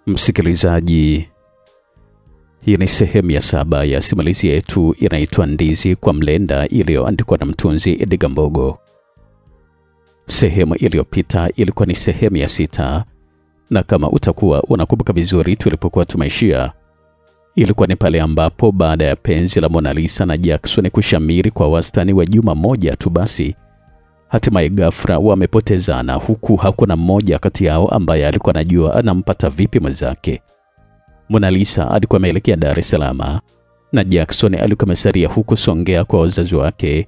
Msikilizaji, hii ni sehemu ya 7 ya simulizi yetu inaitwa Ndizi kwa Mlenda iliyoandikwa na mtunzi Edgar Mbogo. Sehemu iliyopita ilikuwa ni sehemu ya 6, na kama utakuwa unakumbuka vizuri tulipokuwa tumeishia, ilikuwa ni pale ambapo baada ya penzi la Mona Lisa na Jackson kushamiri kwa wastani wa juma moja tu, basi hatimaye ghafla wamepotezana, huku hakuna mmoja kati yao ambaye alikuwa anajua anampata vipi mwenzake. Mona Lisa alikuwa ameelekea Dar es Salaam na Jackson alikuwa amesalia huku Songea kwa wazazi wake,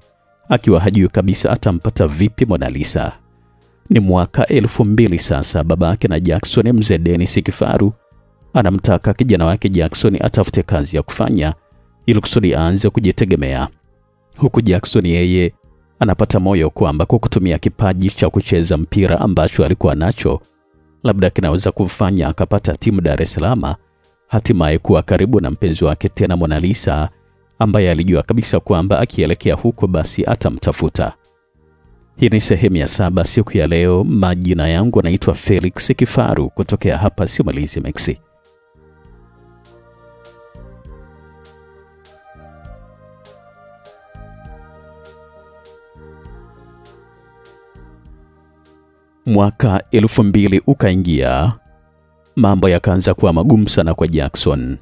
akiwa hajui kabisa atampata vipi Mona Lisa. Ni mwaka 2000 sasa. Babake na Jackson, mzee Dennis Kifaru, anamtaka kijana wake Jackson atafute kazi ya kufanya ili kusudi aanze kujitegemea, huku Jackson yeye anapata moyo kwamba kwa kutumia kipaji cha kucheza mpira ambacho alikuwa nacho, labda kinaweza kumfanya akapata timu Dar es Salaam, hatimaye kuwa karibu na mpenzi wake tena Mona Lisa, ambaye alijua kabisa kwamba akielekea huko basi atamtafuta. Hii ni sehemu ya 7 siku ya leo. Majina yangu naitwa Felix Kifaru kutokea hapa Simulizi Max. Mwaka 2000 ukaingia. Mambo yakaanza kuwa magumu sana kwa Jackson,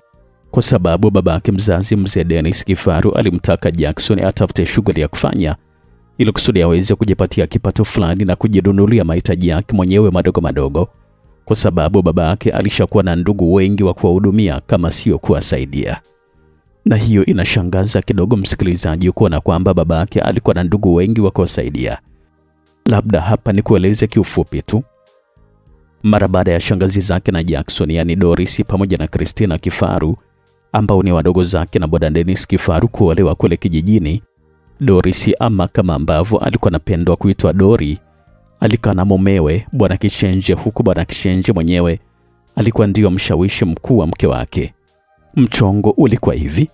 kwa sababu babake mzazi mzee Dennis Kifaru alimtaka Jackson atafute shughuli ya kufanya ili kusudi aweze kujipatia kipato fulani na kujidunulia mahitaji yake mwenyewe madogo madogo, kwa sababu babake alishakuwa na ndugu wengi wa kuwahudumia kama sio kuwasaidia. Na hiyo inashangaza kidogo msikilizaji, kuona kwamba babake alikuwa na ndugu wengi wa kuwasaidia. Labda hapa ni kueleze kiufupi tu. Mara baada ya shangazi zake na Jackson, yani Doris pamoja na Christina Kifaru, ambao ni wadogo zake na bwana Dennis Kifaru, kuolewa kule kijijini, Doris, ama kama ambavyo alikuwa anapendwa kuitwa Dori, alikaa na mumewe bwana Kishenje, huku bwana Kishenje mwenyewe alikuwa ndio mshawishi mkuu wa mke wake. Mchongo ulikuwa hivi: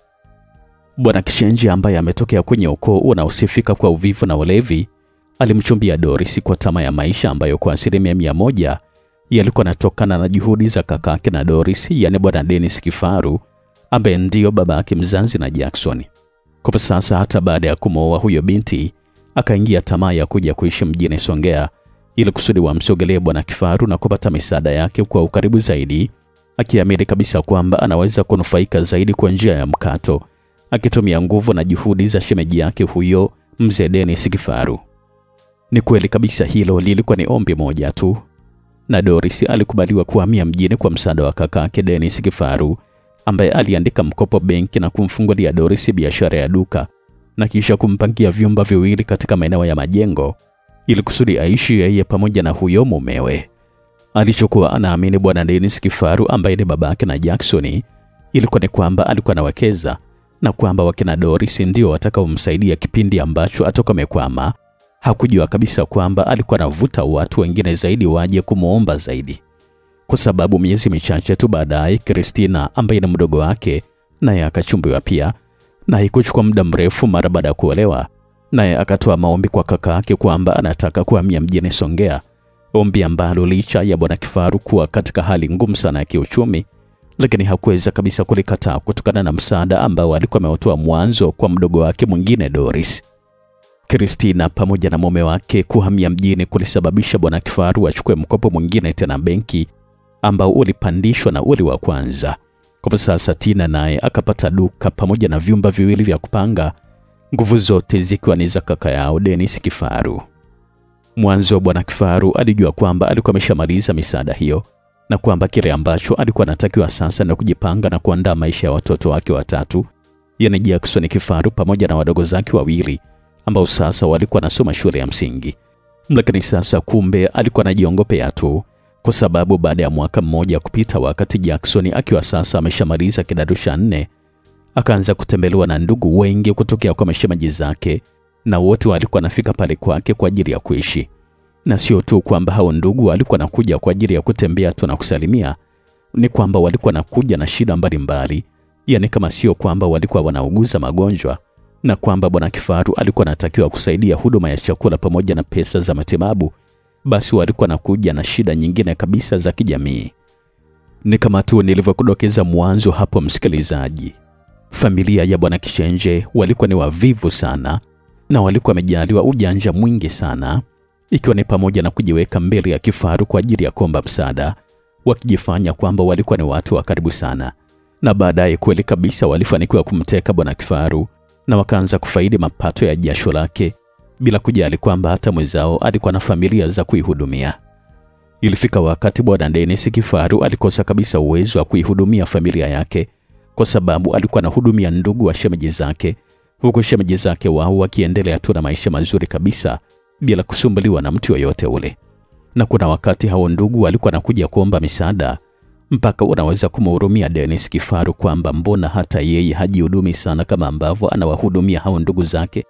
bwana Kishenje, ambaye ametokea kwenye ukoo unaosifika kwa uvivu na ulevi, alimchumbia Doris kwa tamaa ya maisha ambayo kwa 100% yalikuwa yanatokana na juhudi za kakake na Doris, yani bwana Dennis Kifaru, ambaye ndio babake mzazi na Jackson. Kwa sasa hata baada ya kumooa huyo binti, akaingia tamaa ya kuja kuishi mjini Songea ili kusudi wamsogelee bwana Kifaru na kupata misaada yake kwa ukaribu zaidi, akiamini kabisa kwamba anaweza kunufaika zaidi kwa njia ya mkato, akitumia nguvu na juhudi za shemeji yake huyo mzee Dennis Kifaru. Ni kweli kabisa hilo lilikuwa ni ombi moja tu, na Doris alikubaliwa kuhamia mjini kwa msaada wa kakake Dennis Kifaru, ambaye aliandika mkopo benki na kumfungulia Doris biashara ya duka na kisha kumpangia vyumba viwili katika maeneo ya Majengo ili kusudi aishi yeye pamoja na huyo mumewe. Alichokuwa anaamini bwana Dennis Kifaru, ambaye ni babake na Jackson, ilikuwa ni kwamba alikuwa anawekeza na kwamba wakina Doris ndio watakaomsaidia kipindi ambacho atoka mekwama. Hakujua kabisa kwamba alikuwa anavuta watu wengine zaidi waje kumuomba zaidi, kwa sababu miezi michache tu baadaye Christina, ambaye ni mdogo wake, naye akachumbiwa pia, na haikuchukua muda mrefu mara baada ya kuolewa, naye akatoa maombi kwa kaka yake kwamba anataka kuhamia mjini Songea, ombi ambalo licha ya bwana Kifaru kuwa katika hali ngumu sana ya kiuchumi, lakini hakuweza kabisa kulikataa kutokana na msaada ambao alikuwa ameutoa mwanzo kwa mdogo wake mwingine Doris. Christina pamoja na mume wake kuhamia mjini kulisababisha bwana Kifaru achukue mkopo mwingine tena benki, ambao ulipandishwa na ule wa kwanza. Kwa sasa Tina naye akapata duka pamoja na vyumba viwili vya kupanga, nguvu zote zikiwa ni za kaka yao Dennis Kifaru. Mwanzo bwana Kifaru alijua kwamba alikuwa ameshamaliza misaada hiyo na kwamba kile ambacho alikuwa anatakiwa sasa na kujipanga na kuandaa maisha ya watoto wake watatu, yani Jackson Kifaru pamoja na wadogo zake wawili ambao sasa walikuwa nasoma shule ya msingi. Lakini sasa kumbe alikuwa anajiongopea tu, kwa sababu baada ya mwaka mmoja kupita, wakati Jackson akiwa sasa ameshamaliza kidato cha 4, akaanza kutembelewa na ndugu wengi kutokea kwa mashemeji zake, na wote walikuwa nafika pale kwake kwa ajili ya kuishi. Na sio tu kwamba hao ndugu walikuwa nakuja kwa ajili ya kutembea tu na kusalimia, ni kwamba walikuwa nakuja na shida mbalimbali, yani kama sio kwamba walikuwa wanauguza magonjwa, na kwamba bwana Kifaru alikuwa anatakiwa kusaidia huduma ya chakula pamoja na pesa za matibabu, basi walikuwa nakuja na shida nyingine kabisa za kijamii. Ni kama tu nilivyokudokeza mwanzo hapo msikilizaji. Familia ya Bwana Kishenje walikuwa ni wavivu sana na walikuwa wamejaliwa ujanja mwingi sana, ikiwa ni pamoja na kujiweka mbele ya kifaru kwa ajili ya kuomba msaada, wakijifanya kwamba walikuwa ni watu wa karibu sana. Na baadaye kweli kabisa walifanikiwa kumteka Bwana Kifaru na wakaanza kufaidi mapato ya jasho lake bila kujali kwamba hata mwenzao alikuwa na familia za kuihudumia. Ilifika wakati Bwana Dennis Kifaru alikosa kabisa uwezo wa kuihudumia familia yake kwa sababu alikuwa anahudumia ndugu wa shemeji zake, huku shemeji zake wao wakiendelea tu na maisha mazuri kabisa bila kusumbuliwa na mtu yoyote ule. Na kuna wakati hao ndugu walikuwa nakuja kuomba misaada, mpaka unaweza kumhurumia Dennis Kifaru kwamba mbona hata yeye hajihudumi sana kama ambavyo anawahudumia hao ndugu zake.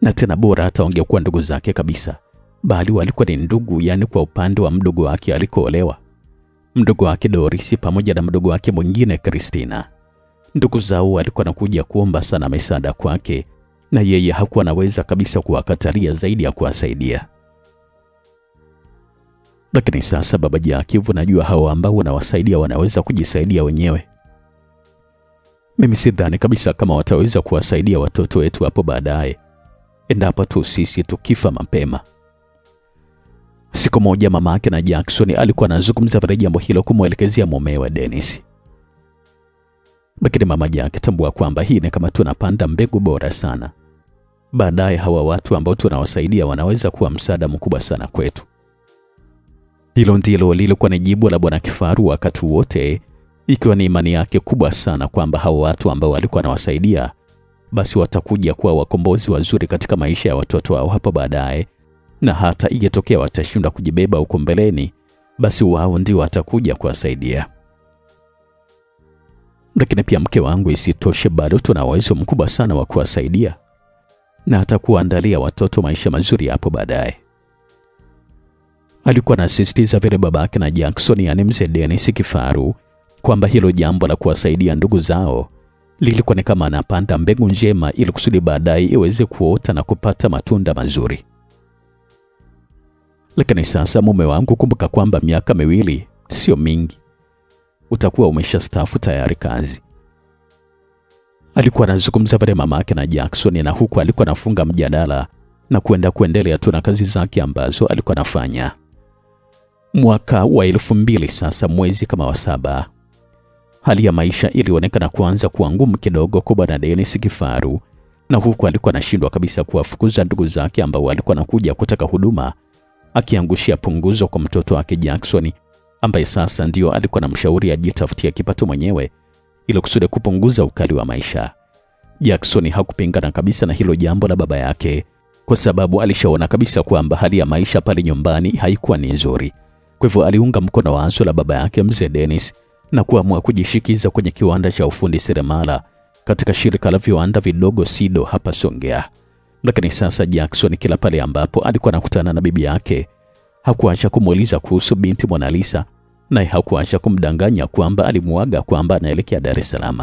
Na tena bora hata wangekuwa ndugu zake kabisa, bali walikuwa ni ndugu, yani kwa upande wa mdogo wake alikoolewa, mdogo wake Doris pamoja na mdogo wake mwingine Christina. Ndugu zao walikuwa nakuja kuomba sana misaada kwake, na yeye hakuwa anaweza kabisa kuwakatalia zaidi ya kuwasaidia. Lakini sasa baba Jakivu, najua hao ambao wanawasaidia wanaweza kujisaidia wenyewe. Mimi sidhani kabisa kama wataweza kuwasaidia watoto wetu hapo baadaye, endapo tu sisi tukifa mapema. Siku moja mama yake na Jackson alikuwa anazungumza vile jambo hilo kumwelekezea mumewe Dennis. Lakini mama Jack tambua kwamba hii ni kama tunapanda mbegu bora sana. Baadaye hawa watu ambao tunawasaidia wanaweza kuwa msaada mkubwa sana kwetu. Hilo ndilo lilikuwa ni jibu la Bwana Kifaru wakati wote, ikiwa ni imani yake kubwa sana kwamba hawa watu ambao walikuwa wanawasaidia basi watakuja kuwa wakombozi wazuri katika maisha ya watoto wao hapo baadaye, na hata ingetokea watashindwa kujibeba huko mbeleni, basi wao ndio watakuja kuwasaidia. Lakini pia mke wangu, isitoshe bado tuna uwezo mkubwa sana wa kuwasaidia na hata kuandalia watoto maisha mazuri hapo baadaye. Alikuwa anasisitiza vile babake na Jackson, yani mzee Dennis Kifaru, kwamba hilo jambo la kuwasaidia ndugu zao lilikuwa ni kama anapanda mbegu njema ili kusudi baadaye iweze kuota na kupata matunda mazuri. Lakini sasa mume wangu, kumbuka kwamba miaka 2 sio mingi, utakuwa umeshastaafu tayari kazi. Alikuwa anazungumza vile mamake na Jackson, na huku alikuwa anafunga mjadala na kuendelea tu na kazi zake ambazo alikuwa anafanya. Mwaka wa 2000 sasa, mwezi kama wa 7, hali ya maisha ilionekana kuanza kuwa ngumu kidogo kwa Bwana Dennis Kifaru, na huku alikuwa anashindwa kabisa kuwafukuza ndugu zake ambao walikuwa nakuja kutaka huduma, akiangushia punguzo kwa mtoto wake Jackson, ambaye sasa ndio alikuwa anamshauri ajitafutie kipato mwenyewe ili kusudi kupunguza ukali wa maisha. Jackson hakupingana kabisa na hilo jambo la baba yake, kwa sababu alishaona kabisa kwamba hali ya maisha pale nyumbani haikuwa ni nzuri. Kwa hivyo aliunga mkono wazo la baba yake mzee Dennis na kuamua kujishikiza kwenye kiwanda cha ufundi seremala katika shirika la viwanda vidogo SIDO hapa Songea. Lakini sasa Jackson kila pale ambapo alikuwa anakutana na bibi yake hakuacha kumuuliza kuhusu binti Mona Lisa, naye hakuacha kumdanganya kwamba alimuaga kwamba anaelekea Dar es Salaam.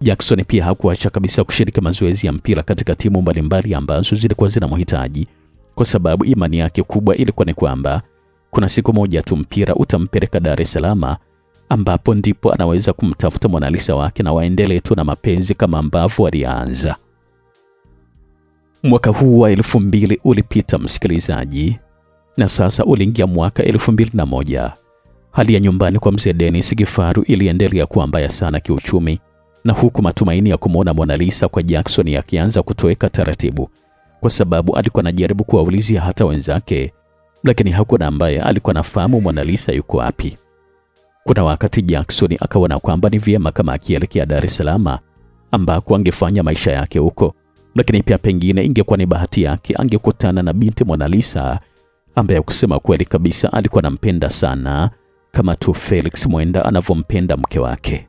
Jackson pia hakuacha kabisa kushiriki mazoezi ya mpira katika timu mbalimbali ambazo zilikuwa zinamhitaji, kwa sababu imani yake kubwa ilikuwa ni kwamba kuna siku moja tu mpira utampeleka Dar es Salaam, ambapo ndipo anaweza kumtafuta Mona Lisa wake na waendelee tu na mapenzi kama ambavyo walianza. Mwaka huu wa 2000 ulipita msikilizaji, na sasa uliingia mwaka 2001. Hali ya nyumbani kwa mzee Dennis Kifaru iliendelea kuwa mbaya sana kiuchumi, na huku matumaini ya kumuona Mona Lisa kwa Jackson yakianza kutoweka taratibu, kwa sababu alikuwa anajaribu kuwaulizia hata wenzake, lakini hakuna ambaye alikuwa anafahamu Mona Lisa yuko wapi. Kuna wakati Jackson akaona kwamba ni vyema kama akielekea Dar es Salaam, ambako angefanya maisha yake huko, lakini pia pengine ingekuwa ni bahati yake angekutana na binti Mona Lisa ambaye kusema kweli kabisa alikuwa anampenda sana kama tu Felix Mwenda anavyompenda mke wake.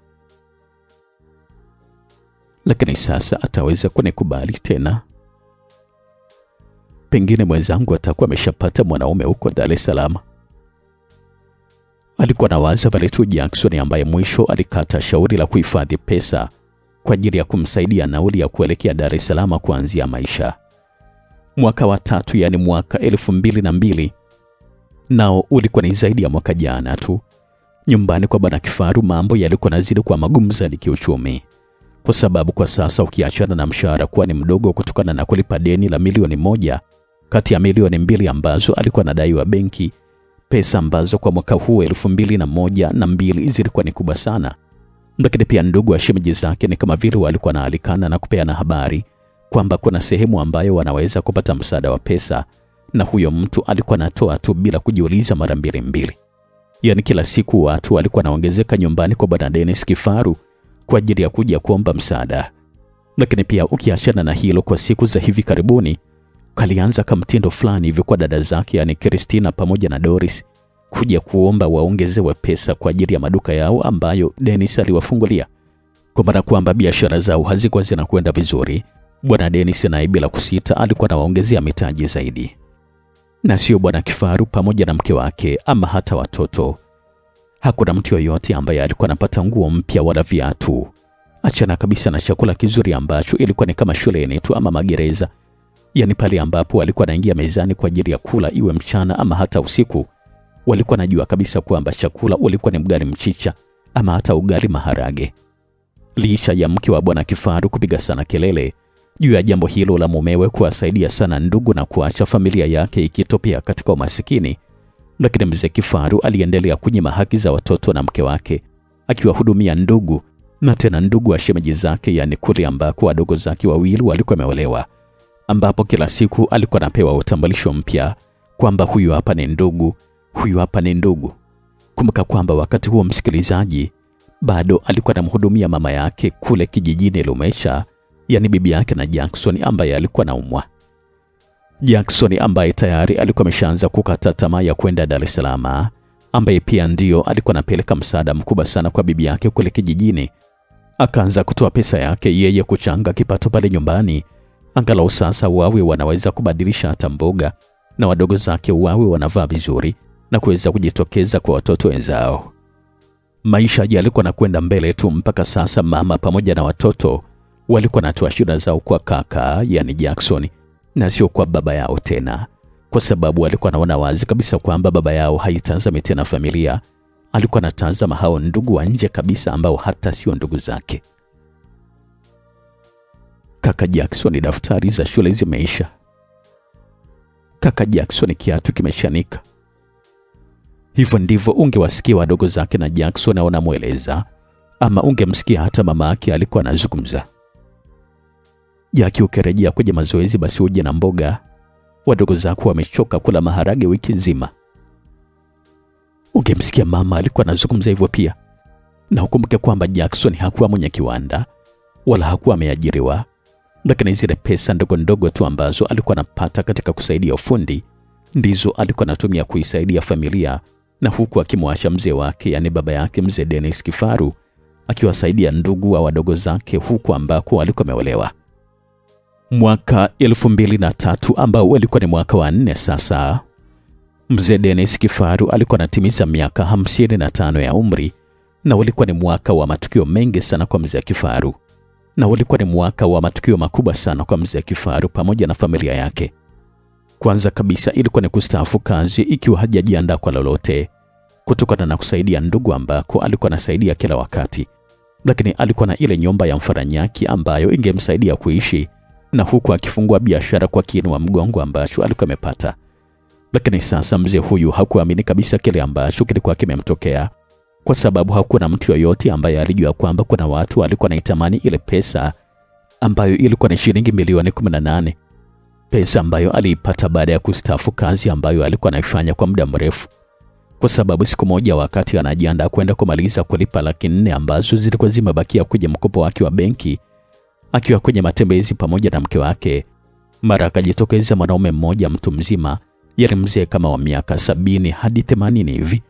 Lakini sasa ataweza kunikubali tena? Pengine mwenzangu atakuwa ameshapata mwanaume huko Dar es Salaam. Alikuwa anawaza vile tu Jackson, ambaye mwisho alikata shauri la kuhifadhi pesa kwa ajili ya kumsaidia nauli ya kuelekea Dar es Salaam kuanzia maisha. Mwaka wa 3, yani mwaka 2002, nao ulikuwa ni zaidi ya mwaka jana tu. Nyumbani kwa Bwana Kifaru mambo yalikuwa yanazidi kuwa magumu zaidi kiuchumi, kwa sababu kwa sasa ukiachana na mshahara kuwa ni mdogo kutokana na kulipa deni la milioni 1 kati ya milioni 2 ambazo alikuwa anadaiwa benki, pesa ambazo kwa mwaka huu 2001 na 2 zilikuwa ni kubwa sana. Lakini pia ndugu wa shemeji zake ni kama vile walikuwa wanaalikana na kupeana habari kwamba kuna sehemu ambayo wanaweza kupata msaada wa pesa, na huyo mtu alikuwa anatoa tu bila kujiuliza mara mbili. Yaani kila siku watu walikuwa wanaongezeka nyumbani kwa Bwana Dennis Kifaru kwa ajili ya kuja kuomba msaada. Lakini pia ukiachana na hilo, kwa siku za hivi karibuni kalianza kama mtindo fulani hivi kwa dada zake, yani Christina pamoja na Doris, kuja kuomba waongezewe pesa kwa ajili ya maduka yao ambayo Dennis aliwafungulia. Kwa maana kwamba biashara zao hazikuwa zinakwenda vizuri, Bwana Dennis naye bila kusita alikuwa anawaongezea mitaji zaidi. Na sio Bwana Kifaru pamoja na mke wake ama hata watoto. Hakuna mtu yoyote ambaye alikuwa anapata nguo mpya wala viatu. Achana kabisa na chakula kizuri ambacho ilikuwa ni kama shuleni tu ama magereza. Yaani pale ambapo walikuwa wanaingia mezani kwa ajili ya kula, iwe mchana ama hata usiku, walikuwa najua kabisa kwamba chakula ulikuwa ni mgali mchicha ama hata ugali maharage. Licha ya mke wa Bwana Kifaru kupiga sana kelele juu ya jambo hilo la mumewe kuwasaidia sana ndugu na kuacha familia yake ikitopea katika umasikini, lakini mzee Kifaru aliendelea kunyima haki za watoto na mke wake, akiwahudumia ndugu na tena ndugu wa shemeji zake, yani kule ambako wadogo zake wawili walikuwa wameolewa, ambapo kila siku alikuwa anapewa utambulisho mpya kwamba huyu hapa ni ndugu, huyu hapa ni ndugu. Kumbuka kwamba wakati huo, msikilizaji, bado alikuwa anamhudumia mama yake kule kijijini Lumesha, yani bibi yake na Jackson ambaye alikuwa anaumwa. Jackson ambaye tayari alikuwa ameshaanza kukata tamaa ya kwenda Dar es Salaam, ambaye pia ndio alikuwa anapeleka msaada mkubwa sana kwa bibi yake kule kijijini, akaanza kutoa pesa yake yeye kuchanga kipato pale nyumbani, angalau sasa wawe wanaweza kubadilisha hata mboga na wadogo zake wawe wanavaa vizuri na kuweza kujitokeza kwa watoto wenzao. Maisha yalikuwa nakwenda mbele tu mpaka sasa mama pamoja na watoto walikuwa natoa shida zao kwa kaka, yani Jackson, na sio kwa baba yao tena, kwa sababu walikuwa wanaona wazi kabisa kwamba baba yao haitazami tena familia, alikuwa anatazama hao ndugu wa nje kabisa ambao hata sio ndugu zake. Kaka Jackson daftari za shule zimeisha. Kaka Jackson kiatu kimeshanika. Hivyo ndivyo ungewasikia wadogo zake na Jackson wanamweleza, ama ungemsikia hata mama yake alikuwa anazungumza. Jaki, ukirejea kwenye mazoezi basi uje na mboga, wadogo zako wamechoka kula maharage wiki nzima. Ungemsikia mama alikuwa anazungumza hivyo pia. Na ukumbuke kwamba Jackson hakuwa mwenye kiwanda wala hakuwa ameajiriwa, lakini zile pesa ndogo ndogo tu ambazo alikuwa anapata katika kusaidia ufundi ndizo alikuwa anatumia kuisaidia familia, na huku akimwacha mzee wake, yani baba yake mzee Dennis Kifaru, akiwasaidia ndugu wa wadogo zake huku ambako walikuwa wameolewa. Mwaka 2003 ambao ulikuwa ni mwaka wa 4 sasa, mzee Dennis Kifaru alikuwa anatimiza miaka 55 ya umri, na ulikuwa ni mwaka wa matukio mengi sana kwa mzee Kifaru, na ulikuwa ni mwaka wa matukio makubwa sana kwa mzee Kifaru pamoja na familia yake. Kwanza kabisa ilikuwa ni kustaafu kazi ikiwa hajajiandaa kwa lolote, kutokana na kusaidia ndugu ambako alikuwa anasaidia kila wakati, lakini alikuwa na ile nyumba ya mfaranyaki ambayo ingemsaidia kuishi, na huku akifungua biashara kwa kiinua mgongo ambacho alikuwa amepata. Lakini sasa mzee huyu hakuamini kabisa kile ambacho kilikuwa kimemtokea, kwa sababu hakuna mtu yoyote ambaye alijua kwamba kuna watu walikuwa wanaitamani ile pesa ambayo ilikuwa ni shilingi milioni 18, pesa ambayo aliipata baada ya kustaafu kazi ambayo alikuwa anaifanya kwa muda mrefu. Kwa sababu siku moja wakati anajiandaa kwenda kumaliza kulipa 400,000 ambazo zilikuwa zimebakia kwenye mkopo wake wa benki, akiwa kwenye matembezi pamoja na mke wake, mara akajitokeza mwanaume mmoja mtu mzima, yale mzee kama wa miaka 70 hadi 80 hivi,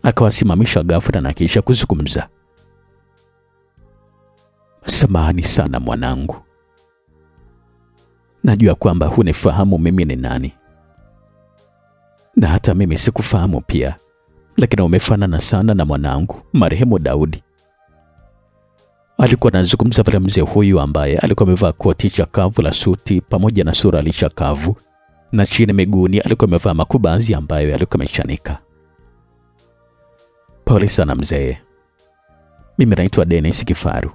akawasimamisha ghafla na kisha kuzungumza. "Samahani sana mwanangu. Najua kwamba hunifahamu mimi ni nani. Na hata mimi sikufahamu pia, lakini umefanana sana na mwanangu marehemu Daudi." Alikuwa anazungumza vile mzee huyu ambaye alikuwa amevaa koti chakavu la suti pamoja na suruali chakavu, na chini miguuni alikuwa amevaa makubazi ambayo alikuwa amechanika. Pole sana mzee. Mimi naitwa Dennis Kifaru.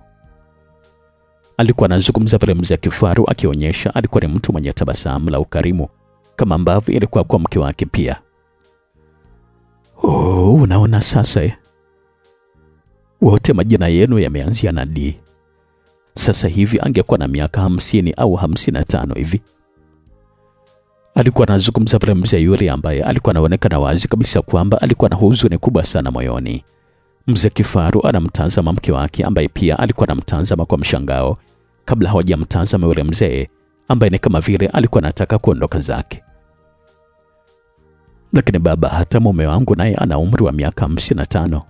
Alikuwa anazungumza pale mzee Kifaru akionyesha alikuwa ni mtu mwenye tabasamu la ukarimu kama ambavyo ilikuwa kwa mke wake pia. Oh, unaona sasa wote majina yenu yameanzia na D. Sasa hivi angekuwa na miaka 50 au 55 hivi. Alikuwa anazungumza pale mzee yule ambaye alikuwa anaonekana wazi kabisa kwamba alikuwa na huzuni kubwa sana moyoni. Mzee Kifaru anamtazama mke wake ambaye pia alikuwa anamtazama kwa mshangao kabla hawajamtazama yule mzee ambaye ni kama vile alikuwa anataka kuondoka zake. Lakini baba, hata mume wangu naye ana umri wa miaka 55.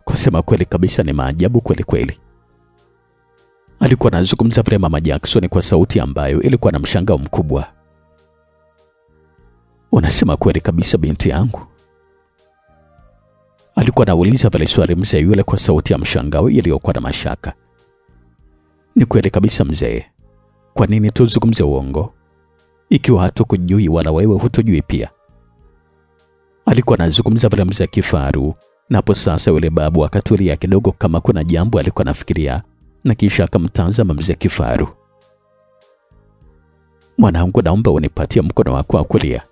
Kusema kweli kabisa ni maajabu kweli kweli. Alikuwa anazungumza pale mama Jackson kwa sauti ambayo ilikuwa na mshangao mkubwa. Unasema kweli kabisa binti yangu? Alikuwa anauliza pale swali mzee yule kwa sauti ya mshangao iliyokuwa na mashaka. Ni kweli kabisa mzee. Kwa nini tuzungumze uongo ikiwa hatukujui wala wewe hutujui pia? Alikuwa anazungumza pale mzee Kifaru, na hapo sasa yule babu akatulia kidogo kama kuna jambo alikuwa anafikiria, na kisha akamtazama mzee Kifaru. Mwanangu, naomba unipatie mkono wako wa kulia.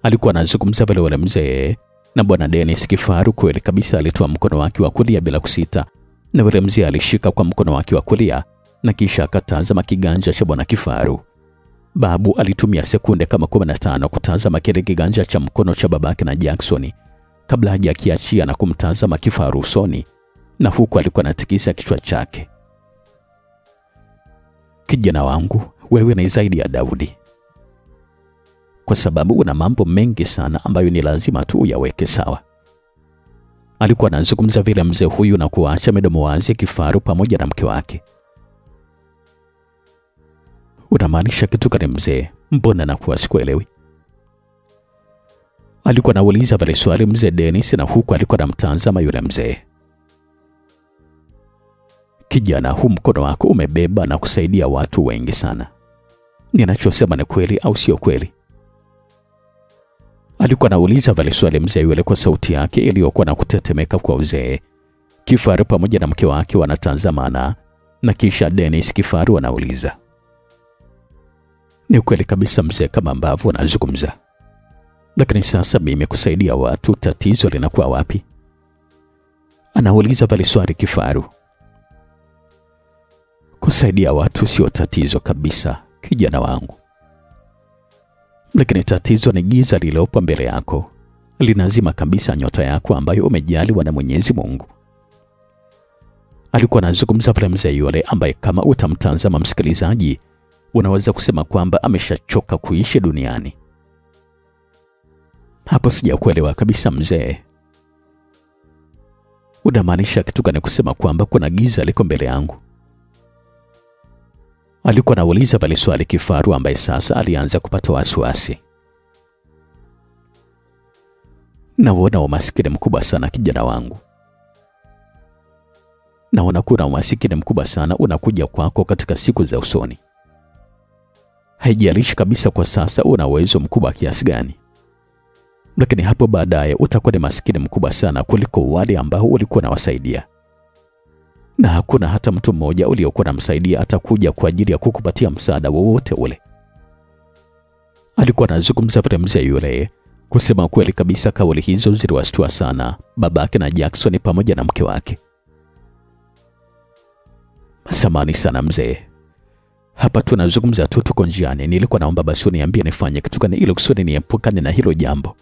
Alikuwa anazungumza pale yule mzee, na bwana Dennis Kifaru kweli kabisa alitoa mkono wake wa kulia bila kusita, na yule mzee alishika kwa mkono wake wa kulia na kisha akatazama kiganja cha bwana Kifaru. Babu alitumia sekunde kama 15 kutazama kile kiganja cha mkono cha babake na Jackson kabla hajakiachia na kumtazama Kifaru usoni, na huku alikuwa anatikisa kichwa chake. Kijana wangu, wewe ni zaidi ya Daudi, kwa sababu una mambo mengi sana ambayo ni lazima tu uyaweke sawa. Alikuwa anazungumza vile mzee huyu na kuacha midomo wazi Kifaru pamoja na mke wake. Unamaanisha kitu gani mzee? Mbona nakuwa sikuelewi? Alikuwa anauliza pale swali mzee Dennis, na huku alikuwa anamtazama yule mzee. Kijana, huu mkono wako umebeba na kusaidia watu wengi sana. Ninachosema ni kweli au sio kweli? Alikuwa anauliza pale swali mzee yule kwa sauti yake iliyokuwa na kutetemeka kwa uzee. Kifaru pamoja na mke wake wanatazamana, na kisha Dennis Kifaru anauliza, ni kweli kabisa mzee kama ambavyo anazungumza. Lakini sasa mimi kusaidia watu, tatizo linakuwa wapi? Anauliza pale swali Kifaru. Kusaidia watu sio tatizo kabisa kijana wangu, lakini tatizo ni giza lililopo mbele yako, linazima kabisa nyota yako ambayo umejaliwa na Mwenyezi Mungu. Alikuwa anazungumza pale mzee yule ambaye kama utamtazama msikilizaji unaweza kusema kwamba ameshachoka kuishi duniani. Hapo sijakuelewa kabisa mzee. Unamaanisha kitu gani kusema kwamba kuna giza liko mbele yangu? Alikuwa anauliza pale swali Kifaru ambaye sasa alianza kupata wasiwasi. Naona umasikini mkubwa sana kijana wangu. Naona kuna umasikini mkubwa sana unakuja kwako katika siku za usoni. Haijalishi kabisa kwa sasa una uwezo mkubwa kiasi gani, lakini hapo baadaye utakuwa ni masikini mkubwa sana kuliko wale ambao ulikuwa unawasaidia. Na hakuna hata mtu mmoja uliokuwa unamsaidia atakuja kwa ajili ya kukupatia msaada wowote ule. Alikuwa anazungumza pale mzee yule. Kusema kweli kabisa kauli hizo ziliwashtua sana babake na Jackson pamoja na mke wake. Samahani sana mzee. Hapa tunazungumza tu, tuko njiani. Nilikuwa naomba basi uniambie nifanye kitu gani ili kusudi niepukane na hilo jambo.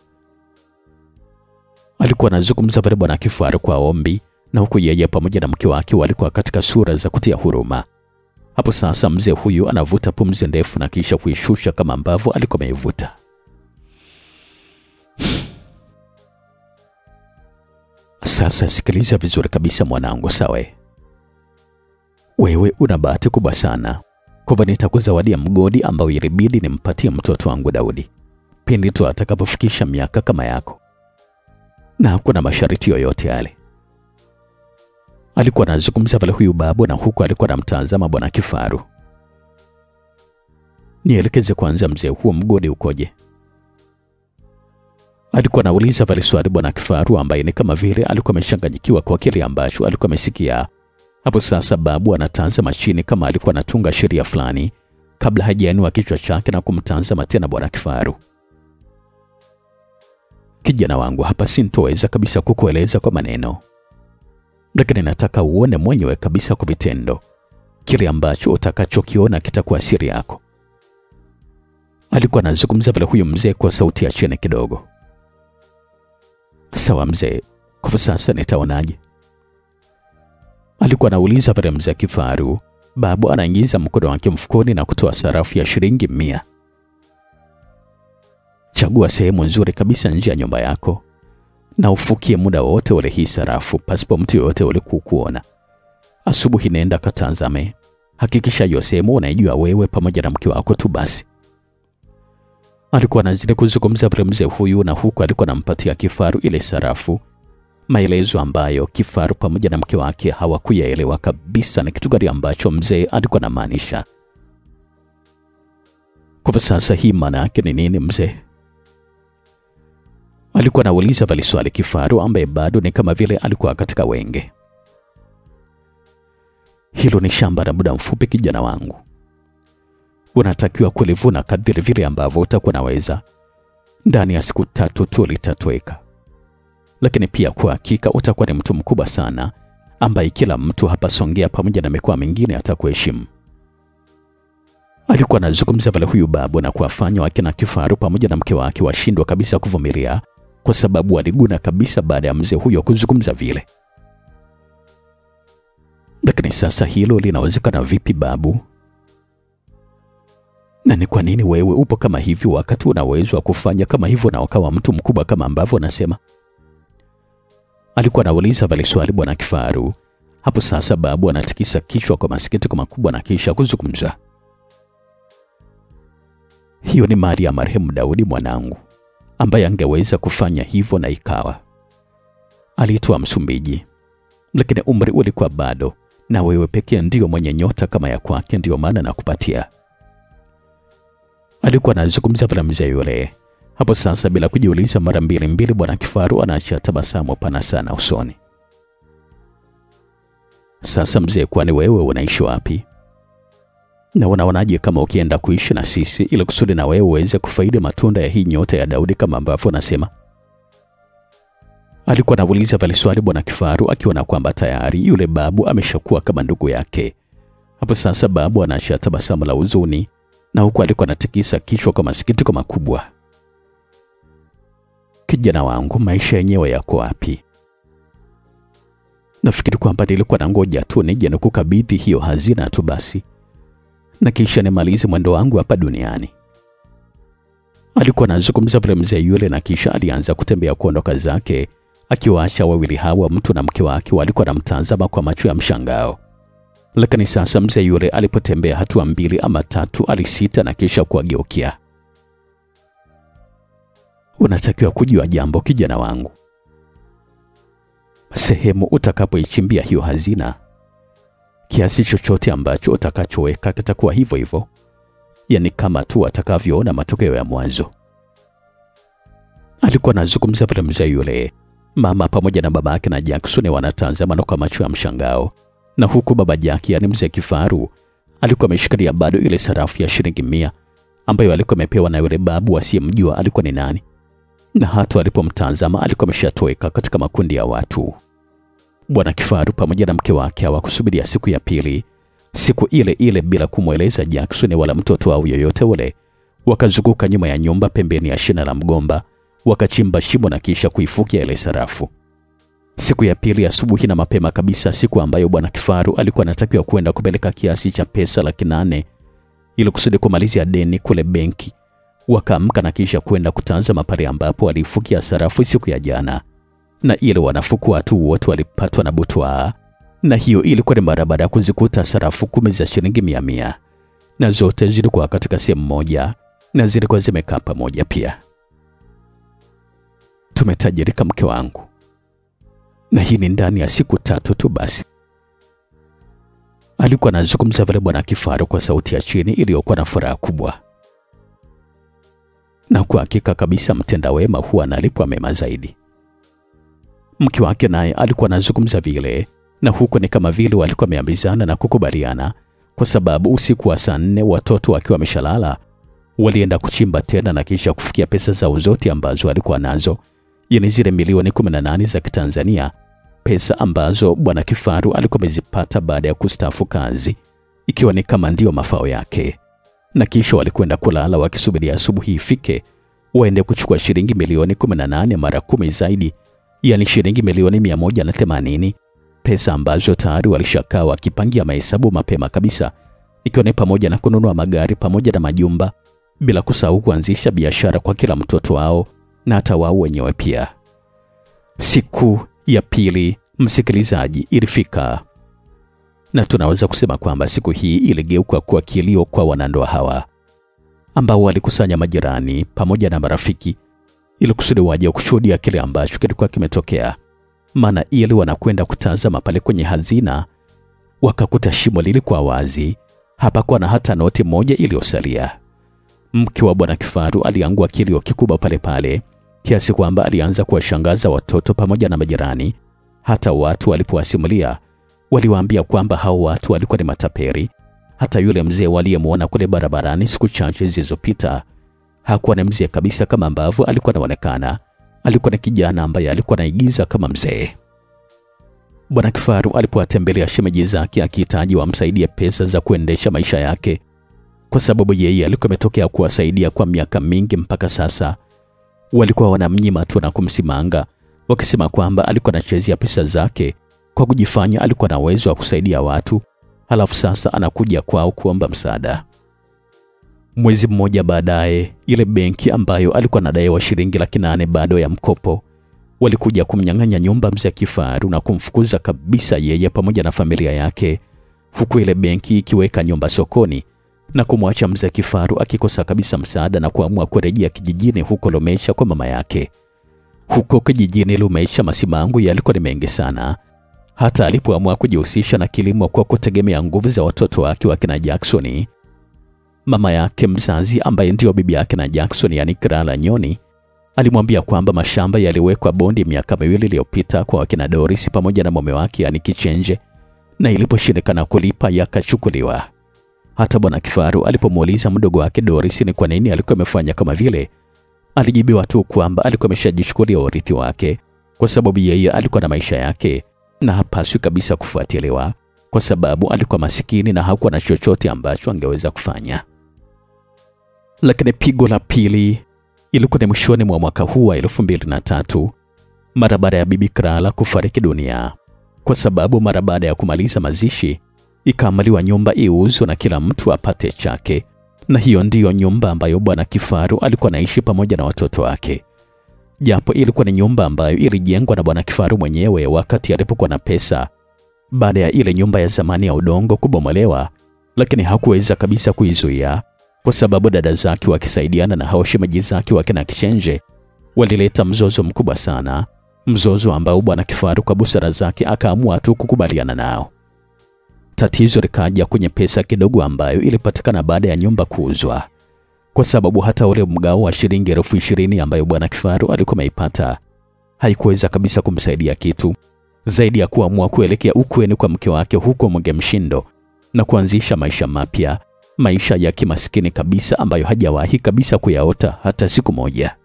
Alikuwa anazungumza pale bwana Kifaru kwa ombi, na huku yeye pamoja na mke wake walikuwa katika sura za kutia huruma. Hapo sasa mzee huyu anavuta pumzi ndefu na kisha kuishusha kama ambavyo alikuwa ameivuta. Sasa sikiliza vizuri kabisa mwanangu, sawa? Wewe una bahati kubwa sana, kwa nitakuzawadia mgodi ambao ilibidi nimpatie mtoto wangu Daudi pindi tu atakapofikisha miaka kama yako, na hakuna masharti yoyote yale. Alikuwa anazungumza pale huyu babu, na huku alikuwa anamtazama bwana Kifaru. Nielekeze kwanza mzee, huo mgodi ukoje? Alikuwa anauliza pale swali bwana Kifaru, ambaye ni kama vile alikuwa ameshanganyikiwa kwa kile ambacho alikuwa amesikia. Hapo sasa babu anatazama chini kama alikuwa anatunga sheria fulani kabla hajainua kichwa chake na kumtazama tena bwana Kifaru. Kijana wangu, hapa sintoweza kabisa kukueleza kwa maneno, lakini nataka uone mwenyewe kabisa kwa vitendo. Kile ambacho utakachokiona kitakuwa siri yako. Alikuwa anazungumza vile huyu mzee kwa sauti ya chini kidogo. Sawa mzee, kwa sasa nitaonaje? Alikuwa anauliza pale mzee Kifaru. Babu anaingiza mkono wake mfukoni na kutoa sarafu ya shilingi 100. Chagua sehemu nzuri kabisa nje ya nyumba yako na ufukie muda wote ule hii sarafu pasipo mtu yote ule kukuona. Asubuhi nenda katazame. Hakikisha hiyo sehemu unaijua wewe pamoja na mke wako tu basi. Alikuwa anazidi kuzungumza pale mzee huyu, na huku alikuwa anampatia Kifaru ile sarafu, maelezo ambayo Kifaru pamoja na mke wake hawakuyaelewa kabisa na kitu gani ambacho mzee alikuwa anamaanisha. Kwa sasa hii maana yake ni nini mzee? Alikuwa anauliza pale swali Kifaru, ambaye bado ni kama vile alikuwa katika wenge. Hilo ni shamba la muda mfupi kijana wangu. Unatakiwa kulivuna kadiri vile ambavyo utakuwa naweza. Ndani ya siku 3 tu litatoweka. Lakini pia kwa hakika utakuwa ni mtu mkubwa sana ambaye kila mtu hapa Songea pamoja na mikoa mingine atakuheshimu. Alikuwa anazungumza pale huyu babu na kuwafanya wakina Kifaru pamoja na mke wake washindwa kabisa kuvumilia, kwa sababu waliguna kabisa baada ya mzee huyo kuzungumza vile. Lakini sasa hilo linawezekana vipi babu? Na ni kwa nini wewe upo kama hivi wakati unaweza kufanya kama hivyo na ukawa mtu mkubwa kama ambavyo unasema? Alikuwa anauliza pale swali bwana Kifaru. Hapo sasa babu anatikisa kichwa kwa masikitiko makubwa na kisha kuzungumza. Hiyo ni mali ya marehemu Daudi mwanangu, ambaye angeweza kufanya hivyo na ikawa. Aliitwa Msumbiji, lakini umri ulikuwa bado, na wewe pekee ndio mwenye nyota kama ya kwake, ndio maana nakupatia. Alikuwa anazungumza pale mzee yule. Hapo sasa bila kujiuliza mara mbili bwana Kifaru anaacha tabasamu pana sana usoni. Sasa mzee, kwani wewe unaishi wapi? Na unaonaje kama ukienda kuishi na sisi ili kusudi na wewe uweze kufaidi matunda ya hii nyota ya Daudi kama ambavyo anasema? Alikuwa anauliza pale swali bwana Kifaru akiona kwamba tayari yule babu ameshakuwa kama ndugu yake. Hapo sasa babu anaacha tabasamu la huzuni, na huku alikuwa anatikisa kichwa kwa masikitiko makubwa. Kijana wangu, maisha yenyewe yako wapi? Nafikiri kwamba nilikuwa na ngoja tu nije nikukabidhi hiyo hazina tu basi, na kisha nimalize mwendo wangu hapa duniani. Alikuwa anazungumza pale mzee yule, na kisha alianza kutembea kuondoka zake, akiwaacha wawili hawa, mtu na mke wake, walikuwa wanamtazama kwa macho ya mshangao. Lakini sasa mzee yule alipotembea hatua 2 ama 3 alisita na kisha kuwageukia. Unatakiwa kujua jambo kijana wangu. Sehemu utakapoichimbia hiyo hazina, kiasi chochote ambacho utakachoweka kitakuwa hivyo hivyo, yani kama tu atakavyoona matokeo ya mwanzo. Alikuwa anazungumza pale mzee yule. Mama pamoja na baba yake na Jackson wanatazama kwa macho ya mshangao, na huku baba Jackie, yani mzee Kifaru, alikuwa ameshikilia bado ile sarafu ya shilingi 100 ambayo alikuwa amepewa na yule babu asiyemjua alikuwa ni nani. Na hata alipomtazama alikuwa ameshatoweka katika makundi ya watu. Bwana Kifaru pamoja na mke wake hawakusubiria siku ya pili, siku ile ile bila kumweleza Jackson wala mtoto au yoyote ule. Wakazunguka nyuma ya nyumba pembeni ya shina la mgomba, wakachimba shimo na kisha kuifukia ile sarafu. Siku ya pili asubuhi na mapema kabisa, siku ambayo bwana Kifaru alikuwa anatakiwa kwenda kupeleka kiasi cha pesa 800 ili kusudi kumalizia deni kule benki, wakaamka na kisha kwenda kutazama pale ambapo alifukia sarafu siku ya jana. Na ile wanafukua tu wote walipatwa na butwa, na hiyo ilikuwa ni barabara kuzikuta sarafu 10 za shilingi 100, na zote zilikuwa katika sehemu moja na zilikuwa zimekaa pamoja pia. Tumetajirika mke wangu, na hii ni ndani ya siku 3 tu basi. Alikuwa anazungumza vile bwana Kifaru kwa sauti ya chini iliyokuwa na furaha kubwa. na kwa hakika kabisa mtenda wema huwa analipwa mema zaidi. Mke wake naye alikuwa anazungumza vile, na huko ni kama vile walikuwa wameambizana na kukubaliana, kwa sababu usiku wa saa 4 watoto wakiwa wameshalala, walienda kuchimba tena na kisha kufikia pesa zao zote ambazo walikuwa nazo, yani zile milioni 18 za Kitanzania, pesa ambazo bwana Kifaru alikuwa amezipata baada ya kustaafu kazi, ikiwa ni kama ndio mafao yake. Na kisha walikwenda kulala wakisubiria asubuhi ifike waende kuchukua shilingi milioni 18 mara 10 zaidi, yani shilingi milioni 180, pesa ambazo tayari walishakaa wakipangia mahesabu mapema kabisa, ikiwa ni pamoja na kununua magari pamoja na majumba, bila kusahau kuanzisha biashara kwa kila mtoto wao na hata wao wenyewe pia. Siku ya pili, msikilizaji, ilifika, na tunaweza kusema kwamba siku hii iligeuka kuwa kilio kwa wanandoa hawa, ambao walikusanya majirani pamoja na marafiki ili kusudi waje kushuhudia kile ambacho kilikuwa kimetokea. Maana ili wanakwenda kutazama pale kwenye hazina, wakakuta shimo lilikuwa wazi, hapakuwa na hata noti moja iliyosalia. Mke wa bwana Kifaru aliangua kilio kikubwa pale pale, kiasi kwamba alianza kuwashangaza watoto pamoja na majirani. Hata watu walipowasimulia, waliwaambia kwamba hao watu walikuwa ni mataperi. Hata yule mzee waliyemwona kule barabarani siku chache zilizopita hakuwa ni mzee kabisa kama ambavyo alikuwa anaonekana. Alikuwa ni kijana ambaye alikuwa anaigiza kama mzee. Bwana Kifaru alipowatembelea shemeji zake akihitaji wamsaidie pesa za kuendesha maisha yake, kwa sababu yeye alikuwa ametokea kuwasaidia kwa miaka mingi mpaka sasa, walikuwa wanamnyima tu na kumsimanga, wakisema kwamba alikuwa anachezea pesa zake kwa kujifanya alikuwa na uwezo wa kusaidia watu, halafu sasa anakuja kwao kuomba msaada. Mwezi mmoja baadaye, ile benki ambayo alikuwa anadaiwa shilingi 800,000 bado ya mkopo, walikuja kumnyang'anya nyumba mzee Kifaru na kumfukuza kabisa yeye pamoja na familia yake, huku ile benki ikiweka nyumba sokoni na kumwacha mzee Kifaru akikosa kabisa msaada na kuamua kurejea kijijini huko Lumesha kwa mama yake. Huko kijijini Lumesha masimango yalikuwa ni mengi sana, hata alipoamua kujihusisha na kilimo kwa kutegemea nguvu za watoto wake wa kina Jackson. Mama yake mzazi ambaye ndio bibi yake na Jackson, yani Kirala Nyoni, alimwambia kwamba mashamba yaliwekwa bondi miaka 2 iliyopita kwa wakina Doris pamoja na mume wake, yani Kichenje, na iliposhindikana kulipa yakachukuliwa. Hata bwana Kifaru alipomuuliza mdogo wake Doris ni kwa nini alikuwa amefanya kama vile, alijibiwa tu kwamba alikuwa ameshajichukulia urithi wake, kwa sababu yeye alikuwa na maisha yake na hapaswi kabisa kufuatiliwa, kwa sababu alikuwa masikini na hakuwa na chochote ambacho angeweza kufanya. Lakini pigo la pili ilikuwa ni mwishoni mwa mwaka huu wa 2003, mara baada ya bibi Kirala kufariki dunia, kwa sababu mara baada ya kumaliza mazishi ikaamaliwa nyumba iuzwe na kila mtu apate chake, na hiyo ndiyo nyumba ambayo bwana Kifaru alikuwa anaishi pamoja na watoto wake. Japo ilikuwa ni nyumba ambayo ilijengwa na bwana Kifaru mwenyewe wakati alipokuwa na pesa, baada ya ile nyumba ya zamani ya udongo kubomolewa, lakini hakuweza kabisa kuizuia, kwa sababu dada zake wakisaidiana na hao shemeji zake wakina Kichenje walileta mzozo mkubwa sana, mzozo ambao bwana Kifaru kwa busara zake akaamua tu kukubaliana nao. Tatizo likaja kwenye pesa kidogo ambayo ilipatikana baada ya nyumba kuuzwa, kwa sababu hata ule mgao wa shilingi 20,000 ambayo bwana Kifaru alikuwa ameipata haikuweza kabisa kumsaidia kitu zaidi ya kuamua kuelekea ukweni kwa mke wake huko Mwangemshindo na kuanzisha maisha mapya, maisha ya kimaskini kabisa ambayo hajawahi kabisa kuyaota hata siku moja.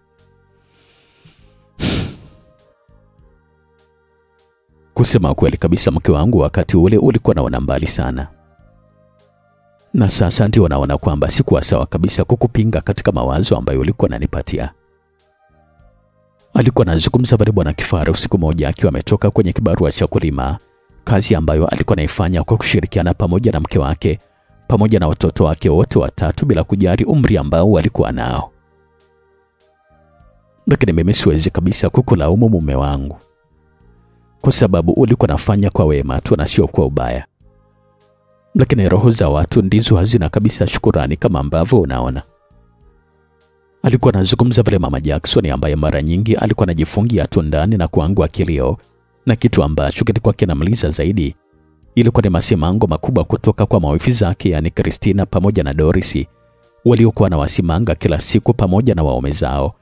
Kusema kweli kabisa, mke wangu wakati ule ulikuwa naona mbali sana, na sasa ndio naona kwamba sikuwa sawa kabisa kukupinga katika mawazo ambayo ulikuwa unanipatia. Alikuwa anazungumza pale bwana Kifaru siku moja akiwa ametoka kwenye kibarua cha kulima, kazi ambayo alikuwa anaifanya kwa kushirikiana pamoja na mke wake pamoja na watoto wake wote watatu bila kujali umri ambao walikuwa nao. Lakini mimi siwezi kabisa kukulaumu mume wangu, kwa sababu ulikuwa nafanya kwa wema tu na sio kwa ubaya. Lakini roho za watu ndizo hazina kabisa shukurani kama ambavyo unaona. Alikuwa anazungumza vile mama Jackson ambaye mara nyingi alikuwa anajifungia tu ndani na kuangua kilio, na kitu ambacho kilikuwa kinamliza zaidi ilikuwa ni masimango makubwa kutoka kwa mawifi zake, yani Christina pamoja na Doris, waliokuwa na wasimanga kila siku pamoja na waume zao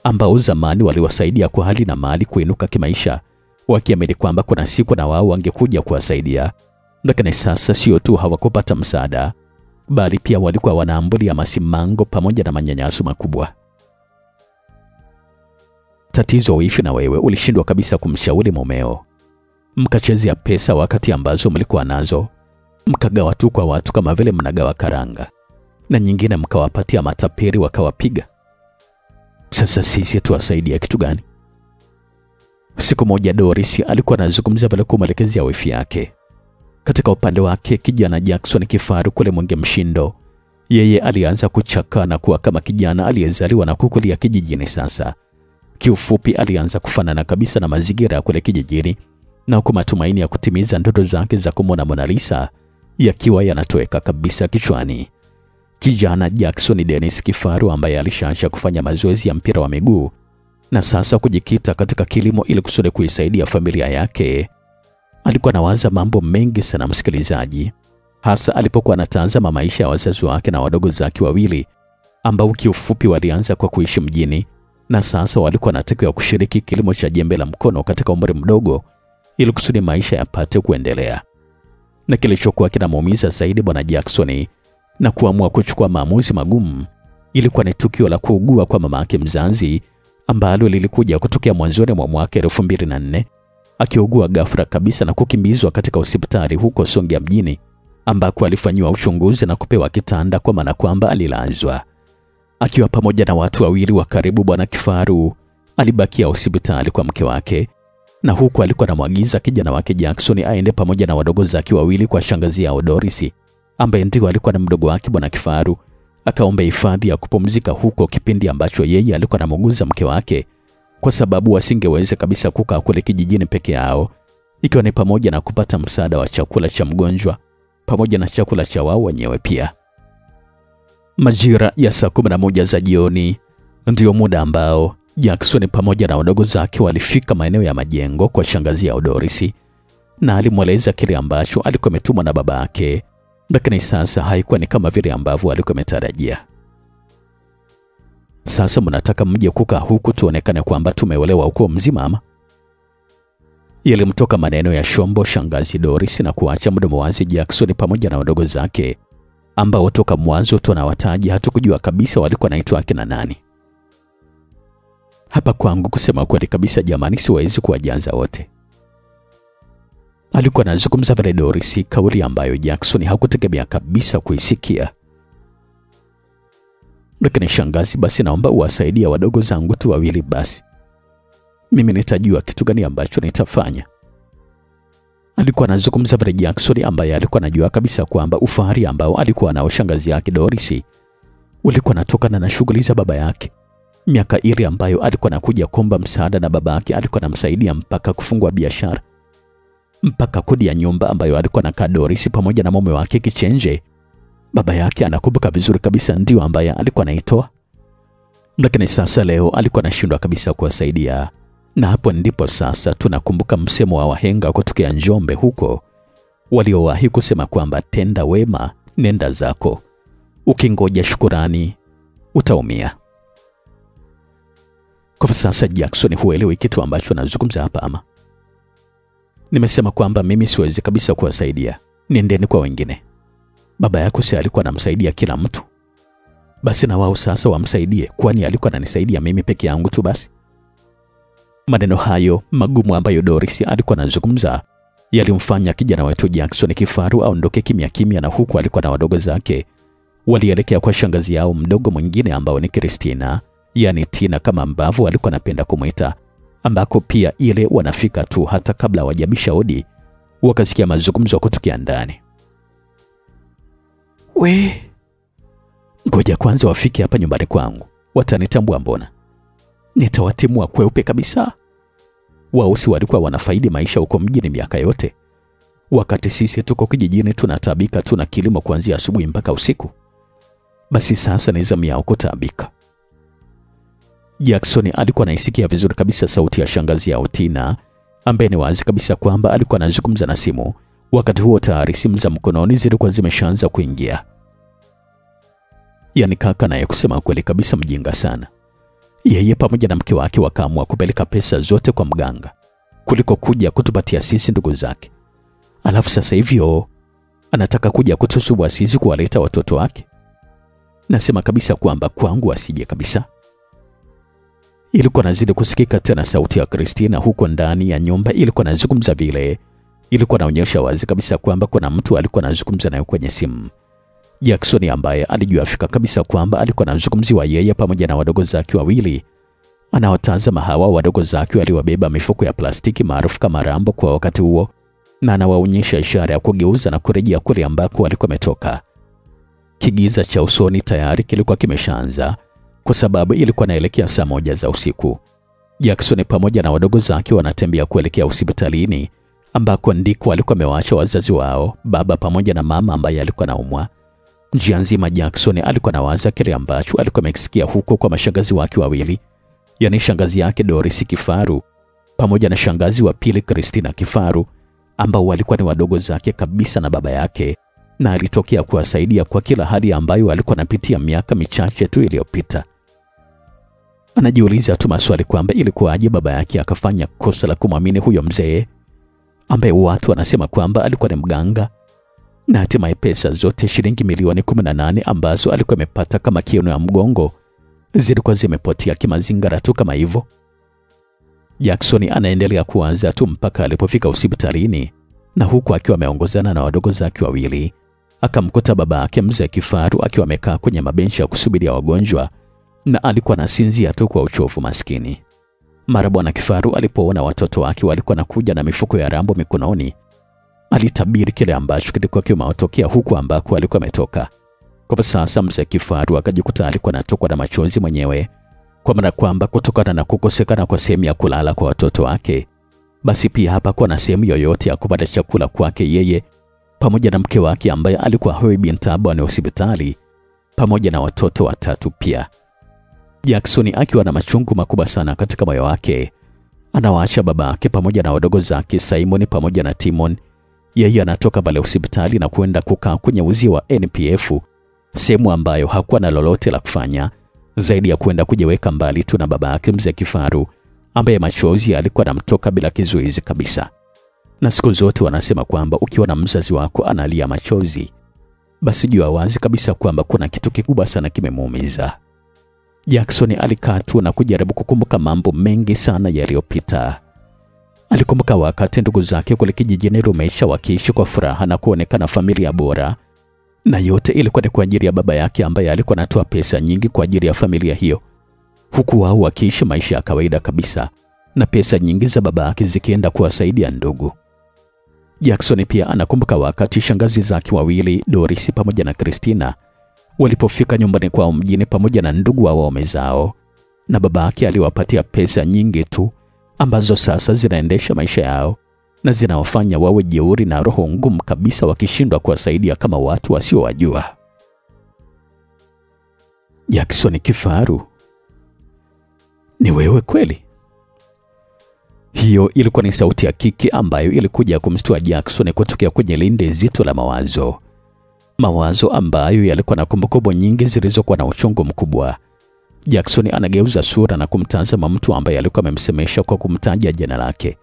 ambao zamani waliwasaidia kwa hali na mali kuinuka kimaisha, wakiamini kwamba kuna siku na wao wangekuja kuwasaidia. Lakini sasa sio tu hawakupata msaada, bali pia walikuwa wanaambulia masimango pamoja na manyanyaso makubwa. Tatizo wifi na wewe ulishindwa kabisa kumshauri mumeo. Mkachezea pesa wakati ambazo mlikuwa nazo, mkagawa tu kwa watu kama vile mnagawa karanga, na nyingine mkawapatia matapeli wakawapiga. Sasa sisi tuwasaidia kitu gani? Siku moja Doris alikuwa anazungumza vile kumwelekezea wifi yake. Katika upande wake kijana Jackson Kifaru kule Mwenge Mshindo, yeye alianza kuchaka na kuwa kama kijana aliyezaliwa na kukulia kijijini sasa. Kiufupi alianza kufanana kabisa na mazingira kule kijijini, na kwa matumaini ya kutimiza ndoto zake za kumwona Mona Lisa yakiwa yanatoweka kabisa kichwani. Kijana Jackson Dennis Kifaru ambaye alishaanza kufanya mazoezi ya mpira wa miguu na sasa kujikita katika kilimo ili kusudi kuisaidia familia yake, alikuwa anawaza mambo mengi sana msikilizaji, hasa alipokuwa anatazama maisha ya wazazi wake na wadogo zake wawili ambao kiufupi walianza kwa kuishi mjini na sasa walikuwa wanatakiwa kushiriki kilimo cha jembe la mkono katika umri mdogo ili kusudi maisha yapate kuendelea. Na kilichokuwa kinamuumiza zaidi bwana Jackson na kuamua kuchukua maamuzi magumu ilikuwa ni tukio la kuugua kwa mama yake mzazi ambalo lilikuja kutokea mwanzoni mwa mwaka 2004, akiugua ghafla kabisa na kukimbizwa katika hospitali huko Songea mjini ambako alifanyiwa uchunguzi na kupewa kitanda kwa maana kwamba alilazwa. Akiwa pamoja na watu wawili wa karibu, bwana Kifaru alibakia hospitali kwa mke wake, na huku alikuwa anamwagiza kijana wake Jackson aende pamoja na wadogo zake wawili kwa shangazi yao Doris ambaye ndiye alikuwa na mdogo wake bwana Kifaru, akaomba hifadhi ya kupumzika huko kipindi ambacho yeye alikuwa anamuguza mke wake, kwa sababu wasingeweza kabisa kukaa kule kijijini peke yao, ikiwa ni pamoja na kupata msaada wa chakula cha mgonjwa pamoja na chakula cha wao wenyewe pia. Majira ya saa 11 za jioni ndio muda ambao Jackson pamoja na wadogo zake walifika maeneo ya Majengo kwa shangazi yao Doris, na alimweleza kile ambacho alikuwa ametumwa na baba yake, lakini sasa haikuwa ni kama vile ambavyo alikuwa ametarajia. Sasa mnataka mje kukaa huku tuonekane kwamba tumeolewa huko mzima ama? Yalimtoka maneno ya shombo shangazi Doris na kuacha mdomo wazi Jackson pamoja na wadogo zake ambao toka mwanzo tunawataja hatukujua kabisa walikuwa naitwa akina nani. Hapa kwangu kusema kweli kabisa jamani, siwezi kuwajanza wote. Alikuwa anazungumza vile Doris, kauli ambayo Jackson hakutegemea kabisa kuisikia. Lakini shangazi, basi naomba uwasaidia wadogo zangu tu wawili basi. Mimi nitajua kitu gani ambacho nitafanya. Alikuwa anazungumza vile Jackson ambaye alikuwa anajua kabisa kwamba ufahari ambao alikuwa nao shangazi yake Doris ulikuwa unatokana na shughuli za baba yake. Miaka ile ambayo alikuwa anakuja kuomba msaada na baba yake alikuwa anamsaidia mpaka kufungua biashara, mpaka kodi ya nyumba ambayo alikuwa anakaa Doris pamoja na mume wake Kichenje. Baba yake anakumbuka vizuri kabisa ndio ambaye alikuwa anaitoa. Lakini sasa leo alikuwa anashindwa kabisa kuwasaidia. Na hapo ndipo sasa tunakumbuka msemo wa wahenga kutokea Njombe huko waliowahi kusema kwamba tenda wema nenda zako, ukingoja shukurani utaumia. Kwa sasa Jackson huelewi kitu ambacho nazungumza hapa ama? Nimesema kwamba mimi siwezi kabisa kuwasaidia, nendeni kwa wengine. Baba yako si alikuwa anamsaidia kila mtu? Basi na wao sasa wamsaidie, kwani alikuwa ananisaidia mimi peke yangu tu basi? Maneno hayo magumu ambayo Doris alikuwa anazungumza yalimfanya kijana wetu Jackson Kifaru aondoke kimya kimya, na huku alikuwa na wadogo zake walielekea kwa shangazi yao mdogo mwingine ambao ni Christina, yani Tina kama ambavyo alikuwa anapenda kumuita, ambako pia ile wanafika tu hata kabla wajabisha hodi wakasikia mazungumzo kutokea ndani. We, ngoja kwanza wafike hapa nyumbani kwangu, watanitambua mbona? Nitawatimua kweupe kabisa. Wao si walikuwa wanafaidi maisha huko mjini miaka yote, wakati sisi tuko kijijini tunatabika, tuna kilimo kuanzia asubuhi mpaka usiku. Basi sasa ni zamu yao kutabika. Jackson alikuwa anaisikia vizuri kabisa sauti ya shangazi yao Tina, ambaye ni wazi kabisa kwamba alikuwa anazungumza na simu. Wakati huo tayari simu za mkononi zilikuwa zimeshaanza kuingia. Yaani kaka naye kusema kweli kabisa mjinga sana. Yeye pamoja na mke wake wakaamua kupeleka pesa zote kwa mganga kuliko kuja kutupatia sisi ndugu zake. Alafu sasa hivyo anataka kuja kutusubua sisi kuwaleta watoto wake. Nasema kabisa kwamba kwangu asije kabisa. Ilikuwa nazidi kusikika tena sauti ya Christina huko ndani ya nyumba. Ilikuwa nazungumza vile. Ilikuwa naonyesha wazi kabisa kwamba kuna mtu alikuwa anazungumza naye kwenye simu. Jackson ambaye alijua fika kabisa kwamba alikuwa anazungumziwa yeye pamoja na wadogo zake wawili. Anawatazama hawa wadogo zake waliobeba mifuko ya plastiki maarufu kama rambo kwa wakati huo, na anawaonyesha ishara ya kugeuza na kurejea kule ambako walikuwa wametoka. Kigiza cha usoni tayari kilikuwa kimeshaanza kwa sababu ilikuwa naelekea saa 1 za usiku. Jackson pamoja na wadogo zake wanatembea kuelekea hospitalini ambako ndiko walikuwa wamewaacha wazazi wao, baba pamoja na mama ambaye alikuwa anaumwa. Njia nzima Jackson alikuwa anawaza kile ambacho alikuwa amekisikia huko kwa mashangazi wake wawili, yaani shangazi yake Doris Kifaru pamoja na shangazi wa pili Christina Kifaru, ambao walikuwa ni wadogo zake kabisa na baba yake, na alitokea kuwasaidia kwa kila hali ambayo alikuwa anapitia miaka michache tu iliyopita. Anajiuliza tu maswali kwamba ilikuwaje baba yake akafanya kosa la kumwamini huyo mzee ambaye watu wanasema kwamba alikuwa ni mganga, na hatimaye pesa zote shilingi milioni 18 ambazo alikuwa amepata kama kiuno ya mgongo zilikuwa zimepotea kimazingara tu kama hivyo. Jackson anaendelea kuanza tu mpaka alipofika hospitalini, na huku akiwa ameongozana na wadogo zake wawili akamkuta baba yake mzee Kifaru akiwa amekaa kwenye mabenchi ya kusubiria wagonjwa, na alikuwa anasinzia tu kwa uchovu maskini. Mara bwana Kifaru alipoona watoto wake walikuwa nakuja na mifuko ya rambo mikononi, alitabiri kile ambacho kilikuwa kimetokea huku ambako alikuwa ametoka. Kwa sasa mzee Kifaru akajikuta alikuwa anatokwa na machozi mwenyewe, kwa maana kwamba kutokana na kukosekana kwa sehemu ya kulala kwa watoto wake, basi pia hapakuwa na sehemu yoyote ya kupata chakula kwake yeye pamoja na mke wake ambaye alikuwa hoi bintabu ni hospitali pamoja na watoto watatu pia. Jackson akiwa na machungu makubwa sana katika moyo wake, anawaacha baba yake pamoja na wadogo zake Simon pamoja na Timon. Yeye anatoka pale hospitali na kwenda kukaa kwenye uzio wa NPF, sehemu ambayo hakuwa na lolote la kufanya zaidi ya kwenda kujiweka mbali tu na baba yake mzee Kifaru ambaye machozi alikuwa anamtoka bila kizuizi kabisa. Na siku zote wanasema kwamba ukiwa na mzazi wako analia machozi, basi jua wazi kabisa kwamba kuna kitu kikubwa sana kimemuumiza. Jackson alikaa tu na kujaribu kukumbuka mambo mengi sana yaliyopita. Alikumbuka wakati ndugu zake kule kijijini Rumeisha wakiishi kwa furaha na kuonekana familia bora, na yote ilikuwa ni kwa ajili ya baba yake ambaye alikuwa anatoa pesa nyingi kwa ajili ya familia hiyo, huku wao wakiishi maisha ya kawaida kabisa na pesa nyingi za baba yake zikienda kuwasaidia ndugu. Jackson pia anakumbuka wakati shangazi zake wawili Doris pamoja na Christina walipofika nyumbani kwao mjini pamoja na ndugu wao wamezao, na baba yake aliwapatia pesa nyingi tu ambazo sasa zinaendesha maisha yao na zinawafanya wawe jeuri na roho ngumu kabisa, wakishindwa kuwasaidia kama watu wasiowajua. Jackson Kifaru, ni wewe kweli? Hiyo ilikuwa ni sauti ya kike ambayo ilikuja kumstua Jackson kutokea kwenye lindi zito la mawazo. Mawazo ambayo yalikuwa na kumbukumbu nyingi zilizokuwa na uchungu mkubwa. Jackson anageuza sura na kumtazama mtu ambaye alikuwa amemsemesha kwa kumtaja jina lake.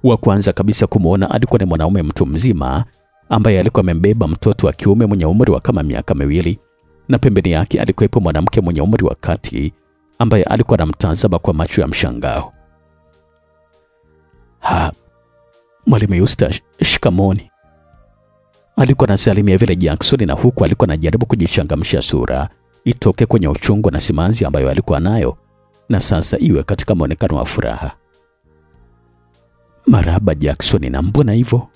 Wa kwanza kabisa kumuona alikuwa ni mwanaume mtu mzima ambaye alikuwa amembeba mtoto wa kiume mwenye umri wa kama miaka 2, na pembeni yake alikuwepo mwanamke mwenye umri wa kati ambaye alikuwa anamtazama kwa macho ya mshangao. Mwalimu Eustace, shikamoni. Alikuwa anasalimia vile Jackson, na huku alikuwa anajaribu kujichangamsha sura itoke kwenye uchungu na simanzi ambayo alikuwa nayo, na sasa iwe katika muonekano wa furaha. Marahaba Jackson, na mbona hivyo?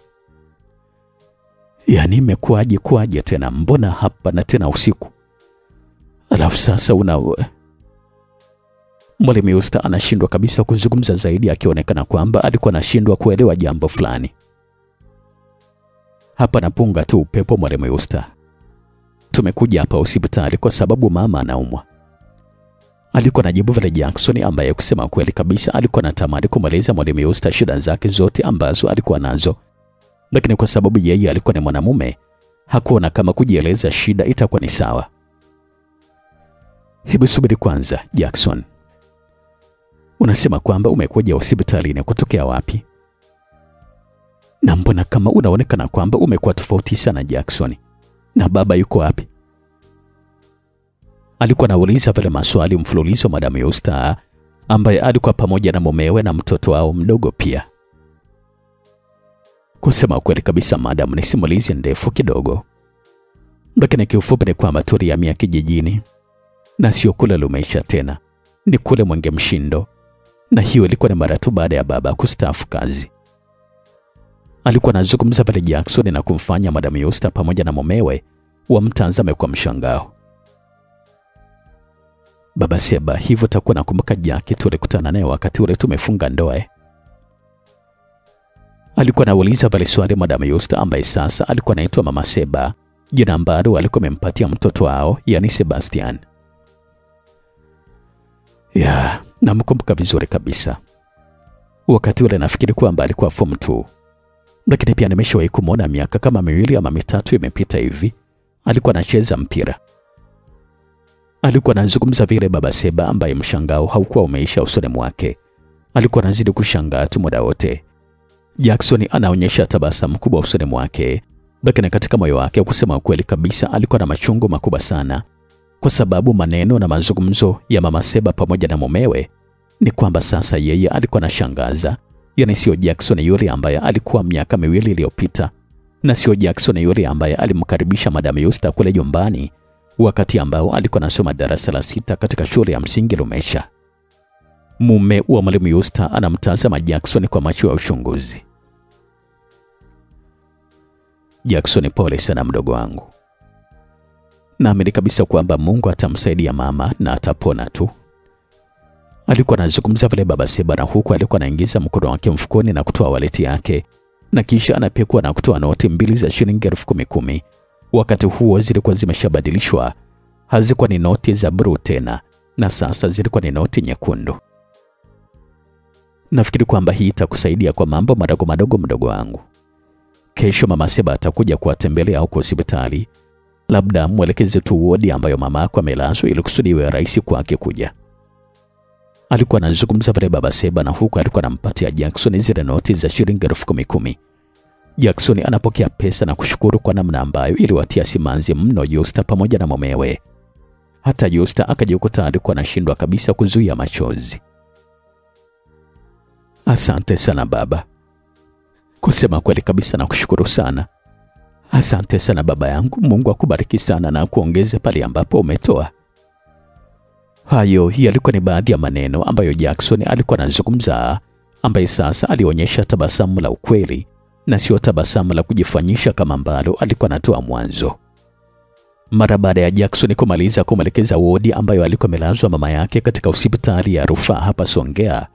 Yaani imekuaje tena? Mbona hapa na tena usiku? Alafu sasa Mwalimu Eustace anashindwa kabisa kuzungumza zaidi, akionekana kwamba alikuwa anashindwa kuelewa jambo fulani. Hapa napunga tu upepo Mwalimu Eustace. Tumekuja hapa hospitali kwa sababu mama anaumwa. Alikuwa anajibu vile Jackson ambaye kusema kweli kabisa alikuwa anatamani kumaliza Mwalimu Eustace shida zake zote ambazo alikuwa nazo, lakini kwa sababu yeye alikuwa ni mwanamume hakuona kama kujieleza shida itakuwa ni sawa. Hebu subiri kwanza, Jackson. Unasema kwamba umekuja hospitalini kutokea wapi? Na mbona kama unaonekana kwamba umekuwa tofauti sana, Jackson? Na baba yuko wapi? Alikuwa anauliza vile maswali mfululizo Madam Eustace, ambaye alikuwa pamoja na mumewe na mtoto wao mdogo pia. Kusema kweli kabisa, madam, ni simulizi ndefu kidogo, lakini kiufupi ni kwamba tulihamia kijijini, na sio kule Lumeisha tena, ni kule Mwenge Mshindo, na hiyo ilikuwa ni mara tu baada ya baba kustaafu kazi. Alikuwa anazungumza vile Jackson na kumfanya Madam Eustace pamoja na mumewe wamtazame kwa mshangao. Baba Seba, hivyo takuwa nakumbuka Jackie tulikutana naye wakati ule tumefunga ndoa? Alikuwa anauliza vile swali Madam Eustace, ambaye sasa alikuwa anaitwa Mama Seba, jina ambalo alikuwa amempatia mtoto wao, yani Sebastian. Ya, namkumbuka vizuri kabisa. Wakati ule nafikiri kwamba alikuwa form 2. Lakini pia nimeshawahi kumwona miaka kama 2 ama 3 imepita hivi. Alikuwa anacheza mpira. Alikuwa anazungumza vile Baba Seba, ambaye mshangao haukuwa umeisha usoni mwake. Alikuwa anazidi kushangaa tu muda wote. Jackson anaonyesha tabasamu kubwa usoni mwake, lakini katika moyo wake, kusema ukweli kabisa, alikuwa na machungu makubwa sana, kwa sababu maneno na mazungumzo ya Mama Seba pamoja na mumewe ni kwamba sasa yeye alikuwa anashangaza, yani sio Jackson yule ambaye alikuwa miaka 2 iliyopita, na sio Jackson yule ambaye alimkaribisha Madam Eustace kule nyumbani wakati ambao alikuwa anasoma darasa la 6 katika shule ya msingi Lumeisha. Mume wa Mwalimu Eustace anamtazama Jackson kwa macho ya uchunguzi. Jackson, pole sana mdogo wangu. Naamini kabisa kwamba Mungu atamsaidia mama na atapona tu. Alikuwa anazungumza vile Baba Seba, na huku alikuwa anaingiza mkono wake mfukoni na kutoa waleti yake, na kisha anapekua na kutoa noti 2 za shilingi 10,000. Wakati huo zilikuwa zimeshabadilishwa, hazikuwa ni noti za bluu tena, na sasa zilikuwa ni noti nyekundu. Nafikiri kwamba hii itakusaidia kwa mambo madogo madogo, mdogo wangu. Kesho Mama Seba atakuja kuwatembelea huko hospitali. Labda mwelekeze tu wodi ambayo mama yako amelazwa ili kusudi iwe rahisi kwake kuja. Alikuwa anazungumza vile Baba Seba, na huku alikuwa anampatia Jackson zile noti za shilingi 10,000. Jackson anapokea pesa na kushukuru kwa namna ambayo iliwatia simanzi mno Eustace pamoja na mumewe. Hata Eustace akajikuta alikuwa anashindwa kabisa kuzuia machozi. Asante sana baba. Kusema kweli kabisa na kushukuru sana. Asante sana baba yangu, Mungu akubariki sana na kuongeze pale ambapo umetoa. Hayo yalikuwa ni baadhi ya maneno ambayo Jackson alikuwa anazungumza, ambaye sasa alionyesha tabasamu la ukweli na sio tabasamu la kujifanyisha kama ambalo alikuwa anatoa mwanzo. Mara baada ya Jackson kumaliza kumwelekeza wodi ambayo alikuwa amelazwa mama yake katika hospitali ya rufaa hapa Songea,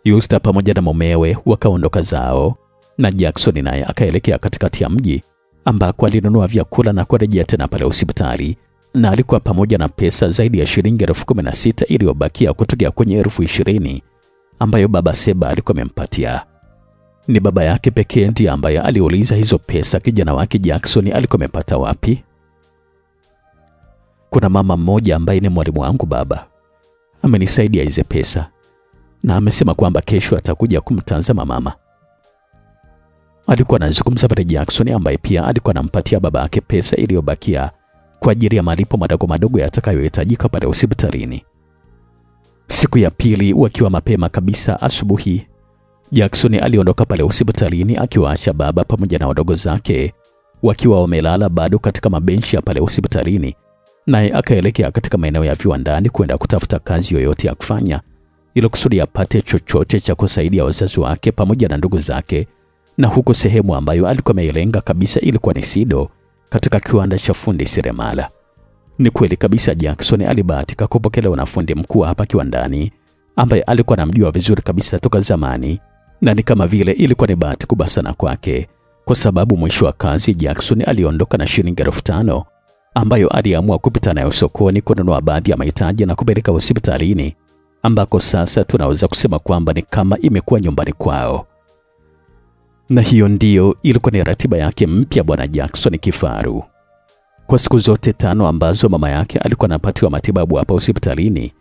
Eustace pamoja na mumewe wakaondoka zao, na Jackson naye akaelekea katikati ya mji ambako alinunua vyakula na kurejea tena pale hospitali, na alikuwa pamoja na pesa zaidi ya shilingi 16,000 iliyobakia kutoka kwenye 20,000 ambayo Baba Seba alikuwa amempatia. Ni baba yake pekee ndiye ambaye aliuliza hizo pesa kijana wake Jackson alikuwa amepata wapi. Kuna mama mmoja ambaye ni mwalimu wangu baba, amenisaidia hizo pesa na amesema kwamba kesho atakuja kumtazama mama. Alikuwa anazungumza pale Jackson, ambaye pia alikuwa anampatia baba yake pesa iliyobakia kwa ajili ya malipo madogo madogo yatakayohitajika pale hospitalini. Siku ya pili, wakiwa mapema kabisa asubuhi, Jackson aliondoka pale hospitalini akiwaacha baba pamoja na wadogo zake wakiwa wamelala bado katika mabenchi ya pale hospitalini, naye akaelekea katika maeneo ya viwandani kwenda kutafuta kazi yoyote ya kufanya ili kusudi apate chochote cha kusaidia wazazi wake pamoja na ndugu zake. Na huko sehemu ambayo alikuwa ameilenga kabisa ilikuwa ni Sido, katika kiwanda cha fundi seremala. Ni kweli kabisa Jackson alibahatika kupokelewa na fundi mkuu hapa kiwandani ambaye alikuwa anamjua vizuri kabisa toka zamani, na ni kama vile ilikuwa ni bahati kubwa sana kwake, kwa sababu mwisho wa kazi Jackson aliondoka na shilingi 5,000 ambayo aliamua kupita nayo sokoni kununua baadhi ya mahitaji na kupeleka hospitalini, ambako sasa tunaweza kusema kwamba ni kama imekuwa nyumbani kwao. Na hiyo ndiyo ilikuwa ni ratiba yake mpya bwana Jackson Kifaru. Kwa siku zote 5 ambazo mama yake alikuwa anapatiwa matibabu hapa hospitalini,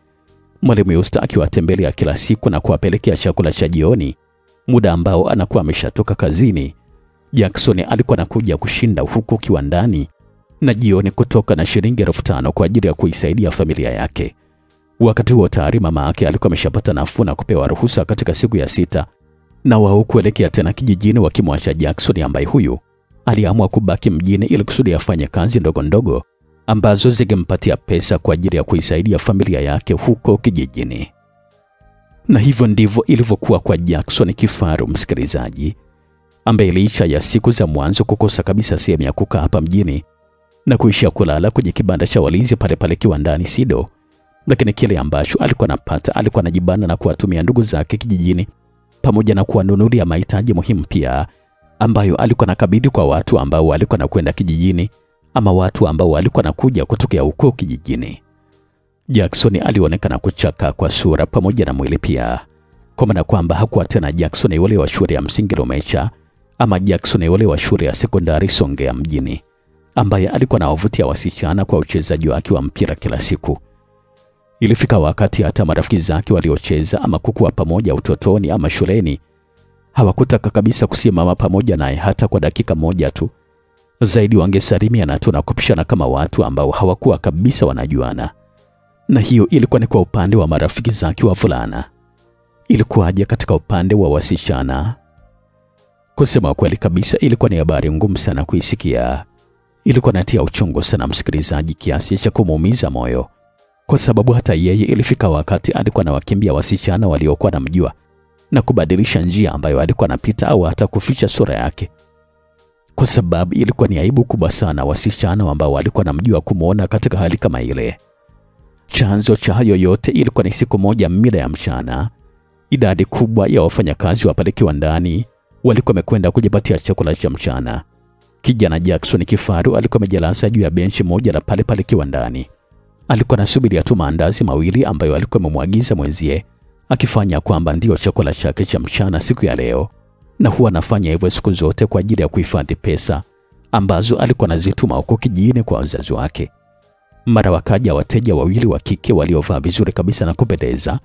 Mwalimu Yusta akiwatembelea kila siku na kuwapelekea chakula cha jioni, muda ambao anakuwa ameshatoka kazini, Jackson alikuwa anakuja kushinda huku kiwandani na jioni kutoka na shilingi 5,000 kwa ajili ya kuisaidia familia yake. Wakati huo tayari mama yake alikuwa ameshapata nafuu na kupewa ruhusa katika siku ya 6, na wao kuelekea tena kijijini, wakimwacha Jackson ambaye huyu aliamua kubaki mjini ili kusudi afanye kazi ndogo ndogo ambazo zingempatia pesa kwa ajili ya kuisaidia familia yake huko kijijini. Na hivyo ndivyo ilivyokuwa kwa Jackson Kifaru, msikilizaji, ambaye licha ya siku za mwanzo kukosa kabisa sehemu ya kukaa hapa mjini na kuishia kulala kwenye kibanda cha walinzi pale pale kiwandani Sido, lakini kile ambacho alikuwa anapata alikuwa anajibana na kuwatumia ndugu zake kijijini, pamoja na kuwanunulia mahitaji muhimu pia ambayo alikuwa nakabidhi kwa watu ambao walikuwa nakwenda kijijini ama watu ambao walikuwa nakuja kutokea huko kijijini. Jackson alionekana kuchaka kwa sura pamoja na mwili pia, kwa maana kwamba hakuwa tena Jackson yule wa shule ya msingi Lomecha ama Jackson yule wa shule ya sekondari Songea mjini, ambaye alikuwa anawavutia wasichana kwa uchezaji wake wa mpira kila siku. Ilifika wakati hata marafiki zake waliocheza ama kukua pamoja utotoni ama shuleni hawakutaka kabisa kusimama pamoja naye hata kwa dakika moja tu. Zaidi wangesalimiana tu na kupishana kama watu ambao hawakuwa kabisa wanajuana. Na hiyo ilikuwa ni kwa upande wa marafiki zake wa fulana. Ilikuwaje katika upande wa wasichana? Kusema kweli kabisa, ilikuwa ni habari ngumu sana kuisikia. Ilikuwa inatia uchungu sana msikilizaji, kiasi cha kumuumiza moyo, kwa sababu hata yeye ilifika wakati alikuwa anawakimbia wasichana waliokuwa namjua na kubadilisha njia ambayo alikuwa anapita au hata kuficha sura yake, kwa sababu ilikuwa ni aibu kubwa sana wasichana ambao walikuwa namjua kumuona katika hali kama ile. Chanzo cha hayo yote ilikuwa ni siku moja mida ya mchana, idadi kubwa ya wafanyakazi wa pale kiwandani walikuwa wamekwenda kujipatia chakula cha mchana. Kijana Jackson Kifaru alikuwa amejilaza juu ya benchi moja la pale pale kiwandani. Alikuwa anasubiria tu maandazi mawili ambayo alikuwa amemwagiza mwenzie, akifanya kwamba ndio chakula chake cha mchana siku ya leo, na huwa anafanya hivyo siku zote kwa ajili ya kuhifadhi pesa ambazo alikuwa anazituma huko kijijini kwa wazazi wake. Mara wakaja wateja wawili wa kike waliovaa vizuri kabisa na kupendeza.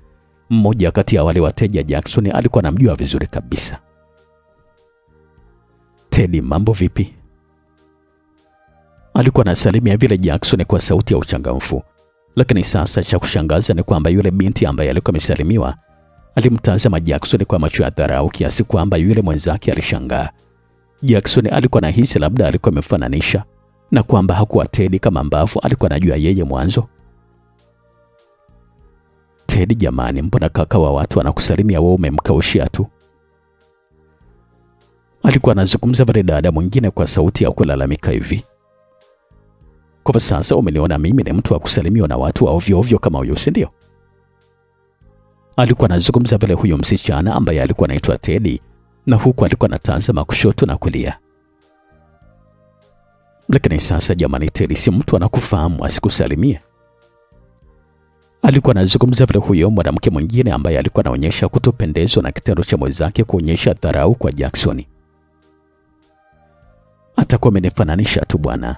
Mmoja kati ya wale wateja Jackson alikuwa anamjua vizuri kabisa. "Teddy, mambo vipi?" Alikuwa anasalimia vile Jackson kwa sauti ya uchangamfu. Lakini sasa cha kushangaza ni kwamba yule binti ambaye alikuwa amesalimiwa alimtazama Jackson kwa macho ya dharau, kiasi kwamba yule mwenzake alishangaa. Jackson alikuwa anahisi labda alikuwa amefananisha na kwamba hakuwa Teddy kama ambavyo alikuwa anajua yeye mwanzo. "Teddy jamani, mbona kaka wa watu anakusalimia wewe umemkaushia tu?" Alikuwa anazungumza vile dada mwingine kwa sauti ya kulalamika hivi. "Kwa sasa umeniona mimi ni mtu wa kusalimiwa na watu wa ovyo ovyo kama huyo, si ndio?" Alikuwa anazungumza vile huyo msichana ambaye alikuwa anaitwa Teddy, na huku alikuwa anatazama kushoto na kulia. "Lakini sasa jamani Teddy, si mtu anakufahamu asikusalimie?" Alikuwa anazungumza vile huyo mwanamke mwingine ambaye alikuwa anaonyesha kutopendezwa na kitendo cha mwenzake kuonyesha dharau kwa Jackson. "Atakuwa amenifananisha tu bwana.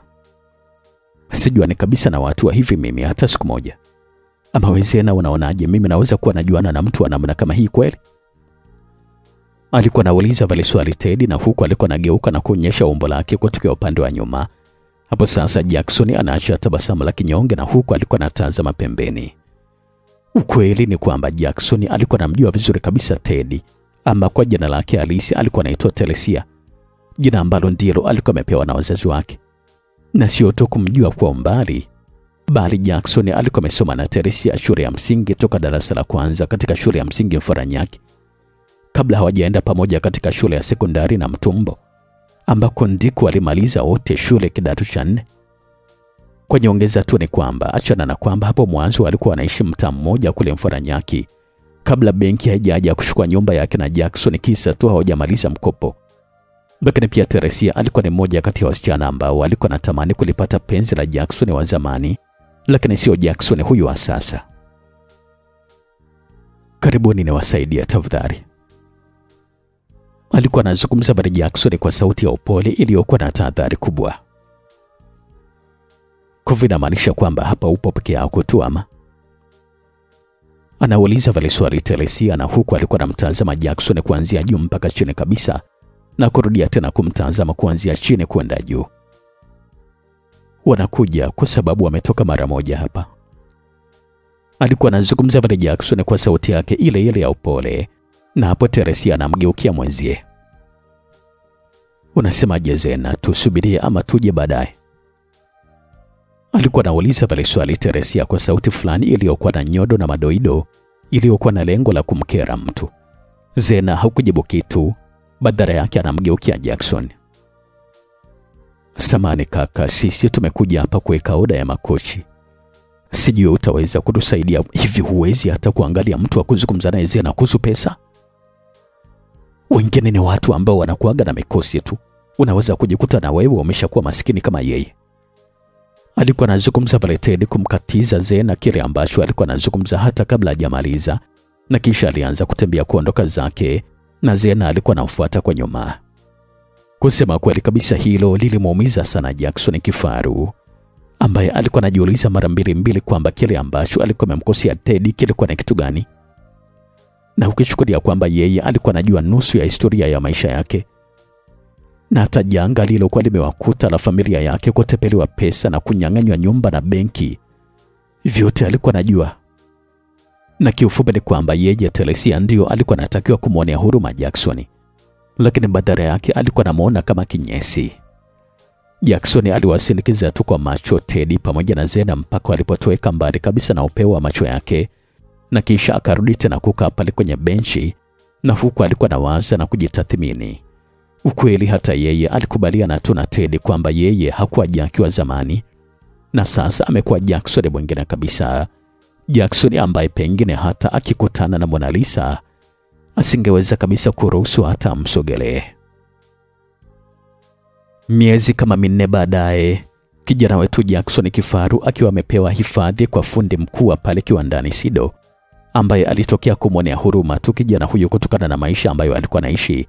Sijuani kabisa na watu wa hivi mimi hata siku moja. Ama wezena unaonaje mimi naweza kuwa najuana na mtu wa namna kama hii kweli?" Alikuwa anauliza vile swali Teddy, na huku alikuwa anageuka na kuonyesha umbo lake kutoka upande wa nyuma. Hapo sasa Jackson anaacha tabasamu la kinyonge, na huku alikuwa anatazama pembeni. Ukweli ni kwamba Jackson alikuwa anamjua vizuri kabisa Teddy, ama kwa jina lake halisi alikuwa anaitwa Telesia, jina ambalo ndilo alikuwa amepewa na wazazi wake. Na sio tu kumjua kwa umbali, bali Jackson alikuwa amesoma na Telesia shule ya msingi toka darasa la kwanza katika shule ya msingi Mfaranyaki, kabla hawajaenda pamoja katika shule ya sekondari na Mtumbo, ambako ndiko walimaliza wote shule kidato cha 4. Kwa nyongeza tu ni kwamba achana na kwamba hapo mwanzo walikuwa wanaishi mtaa mmoja kule Mfaranyaki kabla benki haijaja kuchukua nyumba yake na Jackson, kisa tu hawajamaliza mkopo. Lakini pia Teresia alikuwa ni mmoja kati ya wasichana ambao walikuwa natamani kulipata penzi la Jackson wa zamani, lakini sio Jackson huyu wa sasa. "Karibuni niwasaidie tafadhali." Alikuwa anazungumza bali Jackson kwa sauti ya upole iliyokuwa na tahadhari kubwa. Kwa inamaanisha kwamba hapa upo peke yako tu ama? Anauliza vile swali Teresia, na huku alikuwa anamtazama Jackson kuanzia juu mpaka chini kabisa na kurudia tena kumtazama kuanzia chini kwenda juu. Wanakuja kwa sababu wametoka mara moja hapa. Alikuwa anazungumza vile Jackson kwa sauti yake ile ile ya upole, na hapo Teresia anamgeukia mwenzie. Unasemaje Zena, tusubirie ama tuje baadaye? Alikuwa anauliza vile swali Teresia kwa sauti fulani iliyokuwa na nyodo na madoido, iliyokuwa na lengo la kumkera mtu. Zena hakujibu kitu, badala yake anamgeukia Jackson. Samani kaka, sisi tumekuja hapa kuweka oda ya makochi. Sijui utaweza kutusaidia. Hivi huwezi hata kuangalia mtu wa kuzungumza naye Zena kuhusu pesa? Wengine ni watu ambao wanakuaga na mikosi tu. Unaweza kujikuta na wewe umeshakuwa maskini kama yeye. Alikuwa anazungumza pale Ted kumkatiza Zena kile ambacho alikuwa anazungumza hata kabla hajamaliza, na kisha alianza kutembea kuondoka zake, na Zena alikuwa anamfuata kwa nyuma. Kusema kweli kabisa hilo lilimuumiza sana Jackson kifaru, ambaye alikuwa anajiuliza mara mbili kwamba kile ambacho alikuwa amemkosea Ted kilikuwa ni kitu gani. Na ukichukulia kwamba yeye alikuwa anajua nusu ya historia ya maisha yake, na hata janga lilokuwa limewakuta la familia yake kutepeliwa pesa na kunyang'anywa nyumba na benki, vyote alikuwa anajua. Na kiufupi ni kwamba yeye Teresia ndio alikuwa anatakiwa kumwonea huruma Jackson, lakini badala yake alikuwa anamuona kama kinyesi. Jackson aliwasindikiza tu kwa macho Ted pamoja na Zena mpaka walipotoweka mbali kabisa na upeo wa macho yake, na kisha akarudi tena kukaa pale kwenye benchi, na huku alikuwa anawaza na kujitathmini. Ukweli hata yeye alikubaliana tu na Ted kwamba yeye hakuwa Jack wa zamani, na sasa amekuwa Jackson mwingine kabisa. Jackson ambaye pengine hata akikutana na Mona Lisa asingeweza kabisa kuruhusu hata amsogelee. Miezi kama 4 baadaye, kijana wetu Jackson kifaru akiwa amepewa hifadhi kwa fundi mkuu wa pale kiwandani Sido, ambaye alitokea kumwonea huruma tu kijana huyo kutokana na maisha ambayo alikuwa anaishi,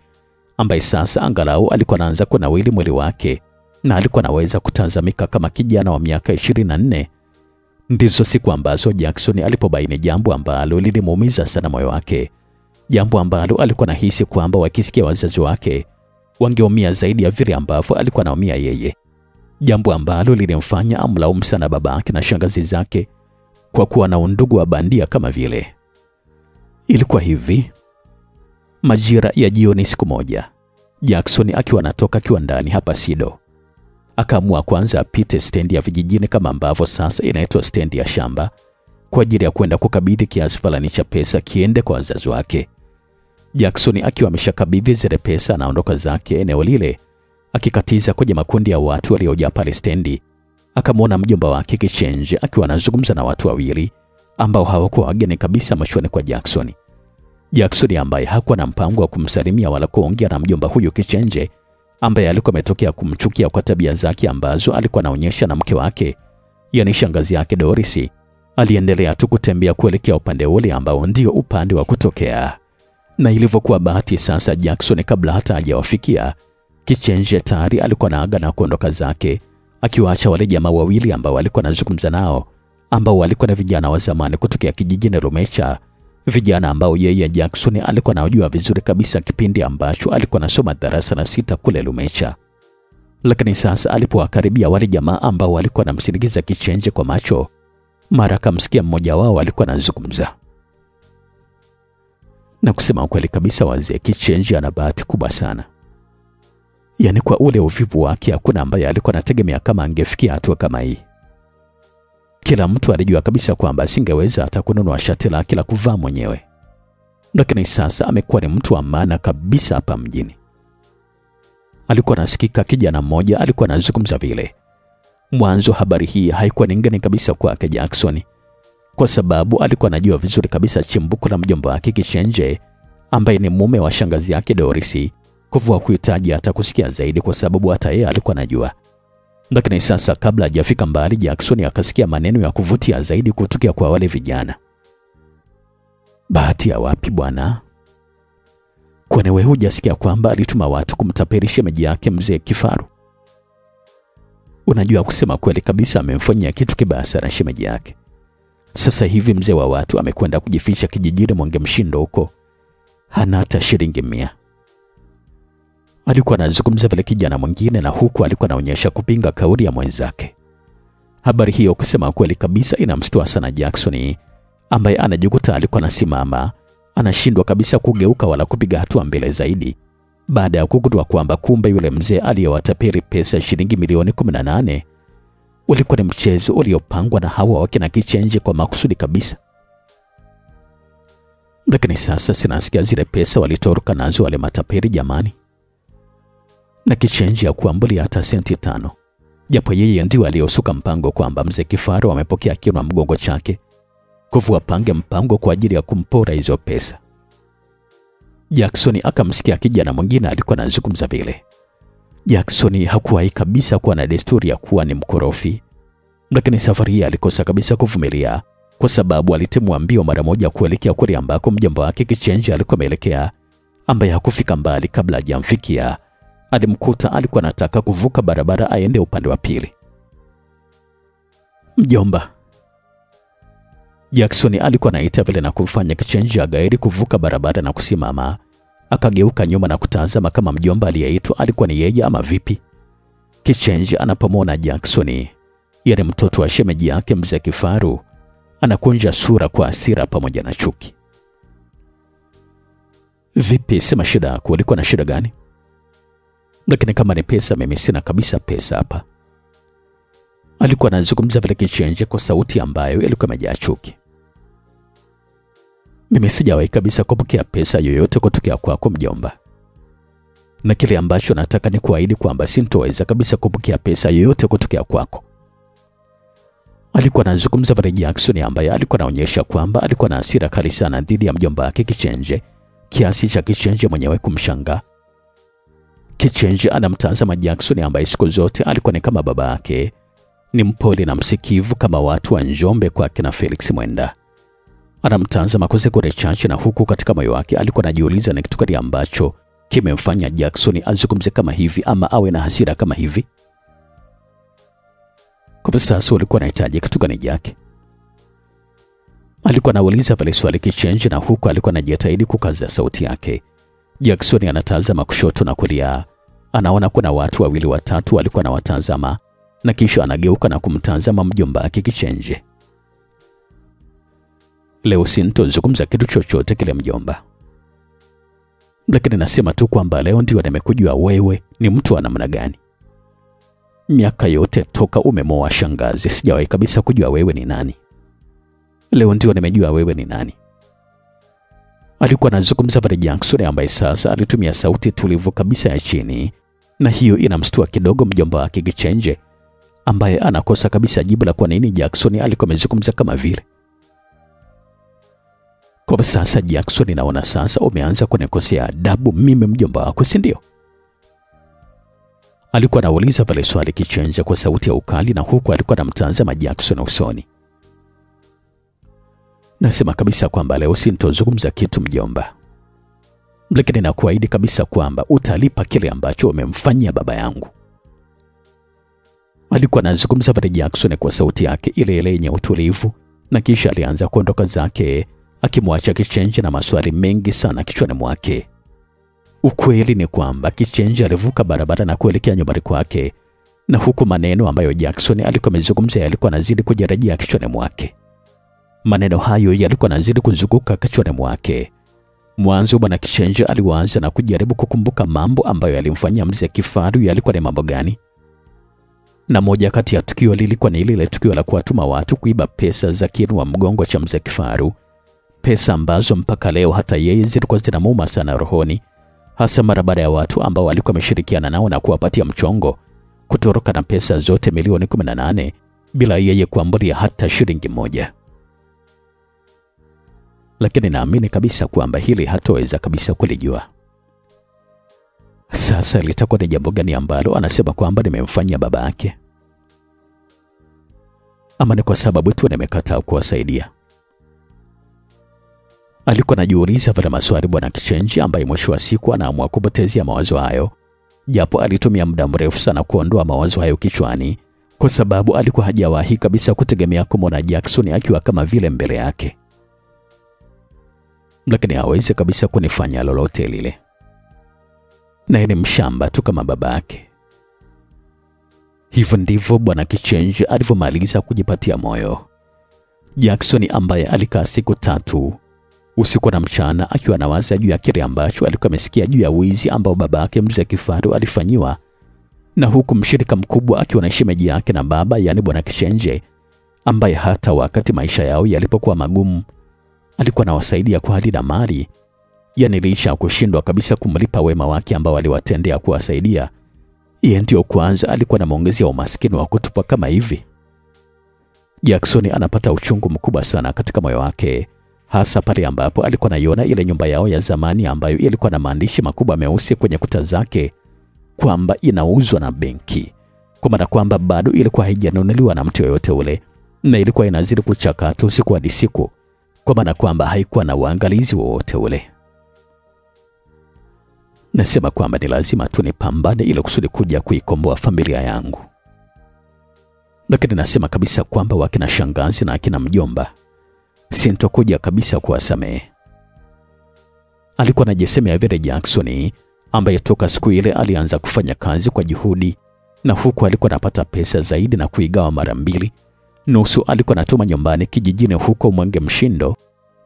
ambaye sasa angalau alikuwa anaanza kunawili mwili wake na alikuwa anaweza kutazamika kama kijana wa miaka 24. Ndizo siku ambazo Jackson alipobaini jambo ambalo lilimuumiza sana moyo wake, jambo ambalo alikuwa anahisi kwamba wakisikia wazazi wake wangeumia zaidi ya vile ambavyo alikuwa anaumia yeye, jambo ambalo lilimfanya amlaumu sana babake na shangazi zake kwa kuwa na undugu wa bandia kama vile. Ilikuwa hivi: majira ya jioni siku moja, Jackson akiwa anatoka kiwandani hapa Sido, akaamua kwanza apite stendi ya vijijini kama ambavyo sasa inaitwa stendi ya shamba, kwa ajili ya kwenda kukabidhi kiasi fulani cha pesa kiende kwa wazazi wake. Jackson akiwa ameshakabidhi zile pesa anaondoka zake eneo lile, akikatiza kwenye makundi ya watu waliojaa pale stendi. Akamwona mjomba wake Kichenje akiwa anazungumza na watu wawili ambao hawakuwa wageni kabisa machoni kwa Jackson. Jackson ambaye hakuwa na mpango wa kumsalimia wala kuongea na mjomba huyo Kichenje, ambaye alikuwa ametokea kumchukia kwa tabia zake ambazo alikuwa anaonyesha na mke wake, yani shangazi yake Doris, aliendelea tu kutembea kuelekea upande ule ambao ndio upande wa kutokea. Na ilivyokuwa bahati sasa, Jackson kabla hata hajawafikia, Kichenje tayari alikuwa anaaga na kuondoka zake, akiwaacha wale jamaa wawili ambao walikuwa anazungumza nao, ambao walikuwa na vijana wa zamani kutokea kijijini Lumecha, vijana ambao yeye Jackson alikuwa anajua vizuri kabisa kipindi ambacho alikuwa anasoma darasa la 6 kule Lumecha. Lakini sasa alipowakaribia wale jamaa ambao walikuwa wanamsindikiza Kichenje kwa macho, mara akamsikia mmoja wao alikuwa anazungumza. Na kusema ukweli kabisa, wazee Kichenje ana bahati kubwa sana. Yani kwa ule uvivu wake hakuna ambaye alikuwa anategemea kama angefikia hatua kama hii. Kila mtu alijua kabisa kwamba asingeweza hata kununua shati lake la kuvaa mwenyewe. Lakini sasa amekuwa ni mtu wa maana kabisa hapa mjini. Alikuwa anasikika kijana mmoja alikuwa anazungumza vile. Mwanzo habari hii haikuwa ngeni kabisa kwake Jackson, kwa sababu alikuwa anajua vizuri kabisa chimbuko la mjomba wake Kichenje, ambaye ni mume wa shangazi yake Doris, kuvua kuhitaji hata kusikia zaidi kwa sababu hata yeye alikuwa anajua. Lakini sasa kabla hajafika mbali, Jackson akasikia maneno ya kuvutia zaidi kutoka kwa wale vijana. Bahati ya wapi bwana? Kwani wewe hujasikia kwamba alituma watu kumtapeli shemeji yake mzee Kifaru? Unajua, kusema kweli kabisa amemfanyia kitu kibaya sana shemeji yake. Sasa hivi mzee wa watu amekwenda kujificha kijijini Mwangemshindo huko. Hana hata shilingi 100. Alikuwa anazungumza vile kijana mwingine, na huku alikuwa anaonyesha kupinga kauli ya mwenzake. Habari hiyo kusema kweli kabisa inamstua sana Jackson, ambaye anajikuta alikuwa anasimama, anashindwa kabisa kugeuka wala kupiga hatua mbele zaidi, baada ya kugundua kwamba kumbe yule mzee aliyewatapeli pesa shilingi milioni 18 ulikuwa ni mchezo uliopangwa na hawa wakina Kichenje kwa makusudi kabisa. Lakini sasa sinasikia zile pesa walitoroka nazo wale matapeli jamani. Na Kichenje hakuambulia hata senti 5. Japo yeye ndiye aliyosuka mpango kwamba mzee Kifaru amepokea kinwa mgongo chake kuvua pange mpango kwa ajili ya kumpora hizo pesa. Jackson akamsikia kijana mwingine alikuwa anazungumza vile. Jackson hakuwahi kabisa kuwa na desturi ya kuwa ni mkorofi, lakini safari hii alikosa kabisa kuvumilia, kwa sababu alitimua mbio mara moja kuelekea kule ambako mjomba wake Kichenje alikuwa ameelekea, ambaye hakufika mbali kabla hajamfikia. Alimkuta alikuwa anataka kuvuka barabara aende upande wa pili. Mjomba. Jackson alikuwa anaita vile na kumfanya Kichenje agairi kuvuka barabara na kusimama. Akageuka nyuma na kutazama kama mjomba aliyeitwa alikuwa ni yeye ama vipi. Kichenje anapomwona Jackson, yale mtoto wa shemeji yake mzee Kifaru, anakunja sura kwa hasira pamoja na chuki. Vipi, sema shida yako, ulikuwa na shida gani? Lakini kama ni pesa, mimi sina kabisa pesa hapa. Alikuwa anazungumza vile Kichenje kwa sauti ambayo ilikuwa imejaa chuki. Mimi sijawahi kabisa kupokea pesa yoyote kutoka kwako mjomba. Na kile ambacho nataka ni kuahidi kwamba sintoweza kabisa kupokea pesa yoyote kutoka kwako. Alikuwa anazungumza vile Jackson, ambaye alikuwa anaonyesha kwamba alikuwa na hasira kali sana dhidi ya mjomba wake Kichenje, kiasi cha Kichenje mwenyewe kumshangaa. Kichenje anamtazama Jackson, ambaye siku zote alikuwa ni kama baba yake, ni mpole na msikivu kama watu wa Njombe kwa kina Felix Mwenda. Anamtazama kwa sekunde chache, na huku katika moyo wake alikuwa anajiuliza ni kitu gani ambacho kimemfanya Jackson azungumze kama hivi ama awe na hasira kama hivi. Kwa sasa alikuwa anahitaji kitu gani Jack? Alikuwa anauliza pale swali Kichenje, na huku alikuwa anajitahidi kukaza sauti yake. Jackson anatazama kushoto na kulia, anaona kuna watu wawili watatu walikuwa anawatazama, na kisha anageuka na kumtazama mjomba wake Kichenje. Leo sintozungumza kitu chochote kile mjomba, lakini nasema tu kwamba leo ndio nimekujua wewe ni mtu wa namna gani. Miaka yote toka umemoa shangazi sijawahi kabisa kujua wewe ni nani. Leo ndio nimejua wewe ni nani. Alikuwa anazungumza pale Jackson, ambaye sasa alitumia sauti tulivu kabisa ya chini, na hiyo inamstua kidogo mjomba wake Kichenje, ambaye anakosa kabisa jibu la kwa nini Jackson alikuwa amezungumza kama vile. Kwa sasa Jackson, naona sasa umeanza kunikosea adabu mimi mjomba wako, si ndio? Alikuwa anauliza pale swali Kichenje kwa sauti ya ukali, na huku alikuwa anamtazama Jackson usoni. Nasema kabisa kwamba leo sintozungumza kitu mjomba, lakini nakuahidi kabisa kwamba utalipa kile ambacho umemfanyia baba yangu. Alikuwa anazungumza pale Jackson kwa sauti yake ile ile yenye utulivu, na kisha alianza kuondoka zake, akimwacha Kichenje na maswali mengi sana kichwani mwake. Ukweli ni kwamba Kichenje alivuka barabara na kuelekea nyumbani kwake, na huku maneno ambayo Jackson alikuwa amezungumza yalikuwa yanazidi kujarajia kichwani mwake. Maneno hayo yalikuwa yanazidi kuzunguka kichwani mwake. Mwanzo bwana Kichenje alianza na kujaribu kukumbuka mambo ambayo yalimfanyia mzee Kifaru yalikuwa ni mambo gani. Na moja kati ya tukio lilikuwa ni lile tukio la kuwatuma watu kuiba pesa za kinwa mgongo cha mzee Kifaru. Pesa ambazo mpaka leo hata yeye zilikuwa zinamuuma sana rohoni, hasa mara baada ya watu ambao walikuwa wameshirikiana nao na kuwapatia mchongo kutoroka na pesa zote milioni 18 bila yeye kuambulia hata shilingi moja. Lakini naamini kabisa kwamba hili hatoweza kabisa kulijua. Sasa litakuwa ni jambo gani ambalo anasema kwamba nimemfanyia baba yake? Ama ni kwa sababu tu nimekataa kuwasaidia? Alikuwa anajiuliza pale maswali bwana Kichenje, ambaye mwisho wa siku anaamua kupotezea mawazo hayo. Japo alitumia muda mrefu sana kuondoa mawazo hayo kichwani, kwa sababu alikuwa hajawahi kabisa kutegemea kumwona Jackson akiwa kama vile mbele yake. Lakini hawezi kabisa kunifanya lolote lile, na ni mshamba tu kama babake. Hivyo ndivyo Bwana Kichenje alivyomaliza kujipatia moyo. Jackson ambaye alikaa siku 3 usiku na mchana akiwa anawaza juu ya kile ambacho alikuwa amesikia juu ya wizi ambao babake Mzee Kifaru alifanyiwa, na huku mshirika mkubwa akiwa na shemeji yake na baba, yani Bwana Kichenje, ambaye hata wakati maisha yao yalipokuwa magumu alikuwa anawasaidia kwa hali na mali, yani licha kushindwa kabisa kumlipa wema wake ambao aliwatendea kuwasaidia, yeye ndio kwanza alikuwa anamuongezea umaskini wa kutupa kama hivi. Jackson anapata uchungu mkubwa sana katika moyo wake, hasa pale ambapo alikuwa anaiona ile nyumba yao ya zamani ambayo ilikuwa na maandishi makubwa meusi kwenye kuta zake kwamba inauzwa na benki, kwa maana kwamba bado ilikuwa haijanunuliwa na mtu yoyote ule, na ilikuwa inazidi kuchakatwa siku hadi siku, kwa maana kwamba haikuwa na uangalizi wowote ule. Nasema kwamba ni lazima tu nipambane ili kusudi kuja kuikomboa familia yangu. Lakini nasema kabisa kwamba wakina shangazi na akina mjomba sintokuja kabisa kuwasamehe. Alikuwa anajisemea vile Jackson, ambaye toka siku ile alianza kufanya kazi kwa juhudi, na huku alikuwa anapata pesa zaidi na kuigawa mara 2. Nusu alikuwa anatuma nyumbani kijijini huko Mwenge Mshindo,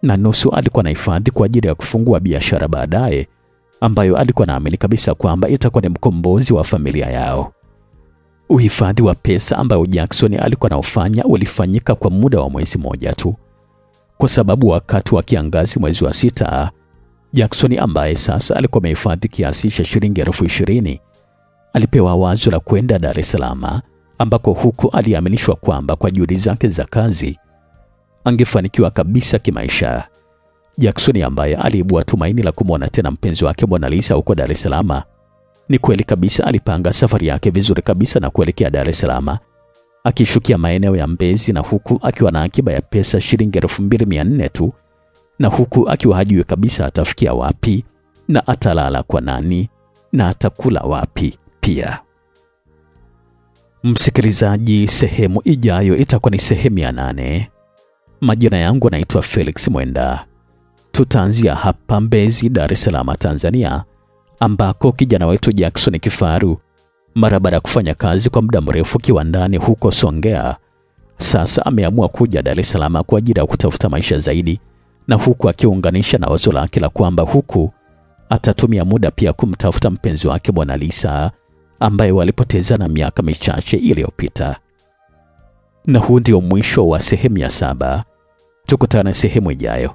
na nusu alikuwa anahifadhi kwa ajili ya kufungua biashara baadaye, ambayo alikuwa anaamini kabisa kwamba itakuwa ni mkombozi wa familia yao. Uhifadhi wa pesa ambao Jackson alikuwa anaufanya ulifanyika kwa muda wa mwezi mmoja tu, kwa sababu wakati wa kiangazi mwezi wa 6, Jackson ambaye sasa alikuwa amehifadhi kiasi cha shilingi 20,000 alipewa wazo la kwenda Dar es Salaam, ambako huko aliaminishwa kwamba kwa juhudi zake za kazi angefanikiwa kabisa kimaisha. Jackson ambaye aliibua tumaini la kumwona tena mpenzi wake Mona Lisa huko Dar es Salaam, ni kweli kabisa alipanga safari yake vizuri kabisa na kuelekea Dar es Salaam, akishukia maeneo ya Mbezi, na huku akiwa na akiba ya pesa shilingi 2,400 tu, na huku akiwa hajui kabisa atafikia wapi na atalala kwa nani na atakula wapi pia. Msikilizaji, sehemu ijayo itakuwa ni sehemu ya 8. Majina yangu naitwa Felix Mwenda. Tutaanzia hapa Mbezi, Dar es Salaam, Tanzania, ambako kijana wetu Jackson Kifaru, mara baada ya kufanya kazi kwa muda mrefu kiwandani huko Songea, sasa ameamua kuja Dar es Salaam kwa ajili ya kutafuta maisha zaidi, na huku akiunganisha na wazo lake la kwamba huku atatumia muda pia kumtafuta mpenzi wake Mona Lisa ambaye walipotezana miaka michache iliyopita. Na huu ndio mwisho wa sehemu ya 7. Tukutane sehemu ijayo.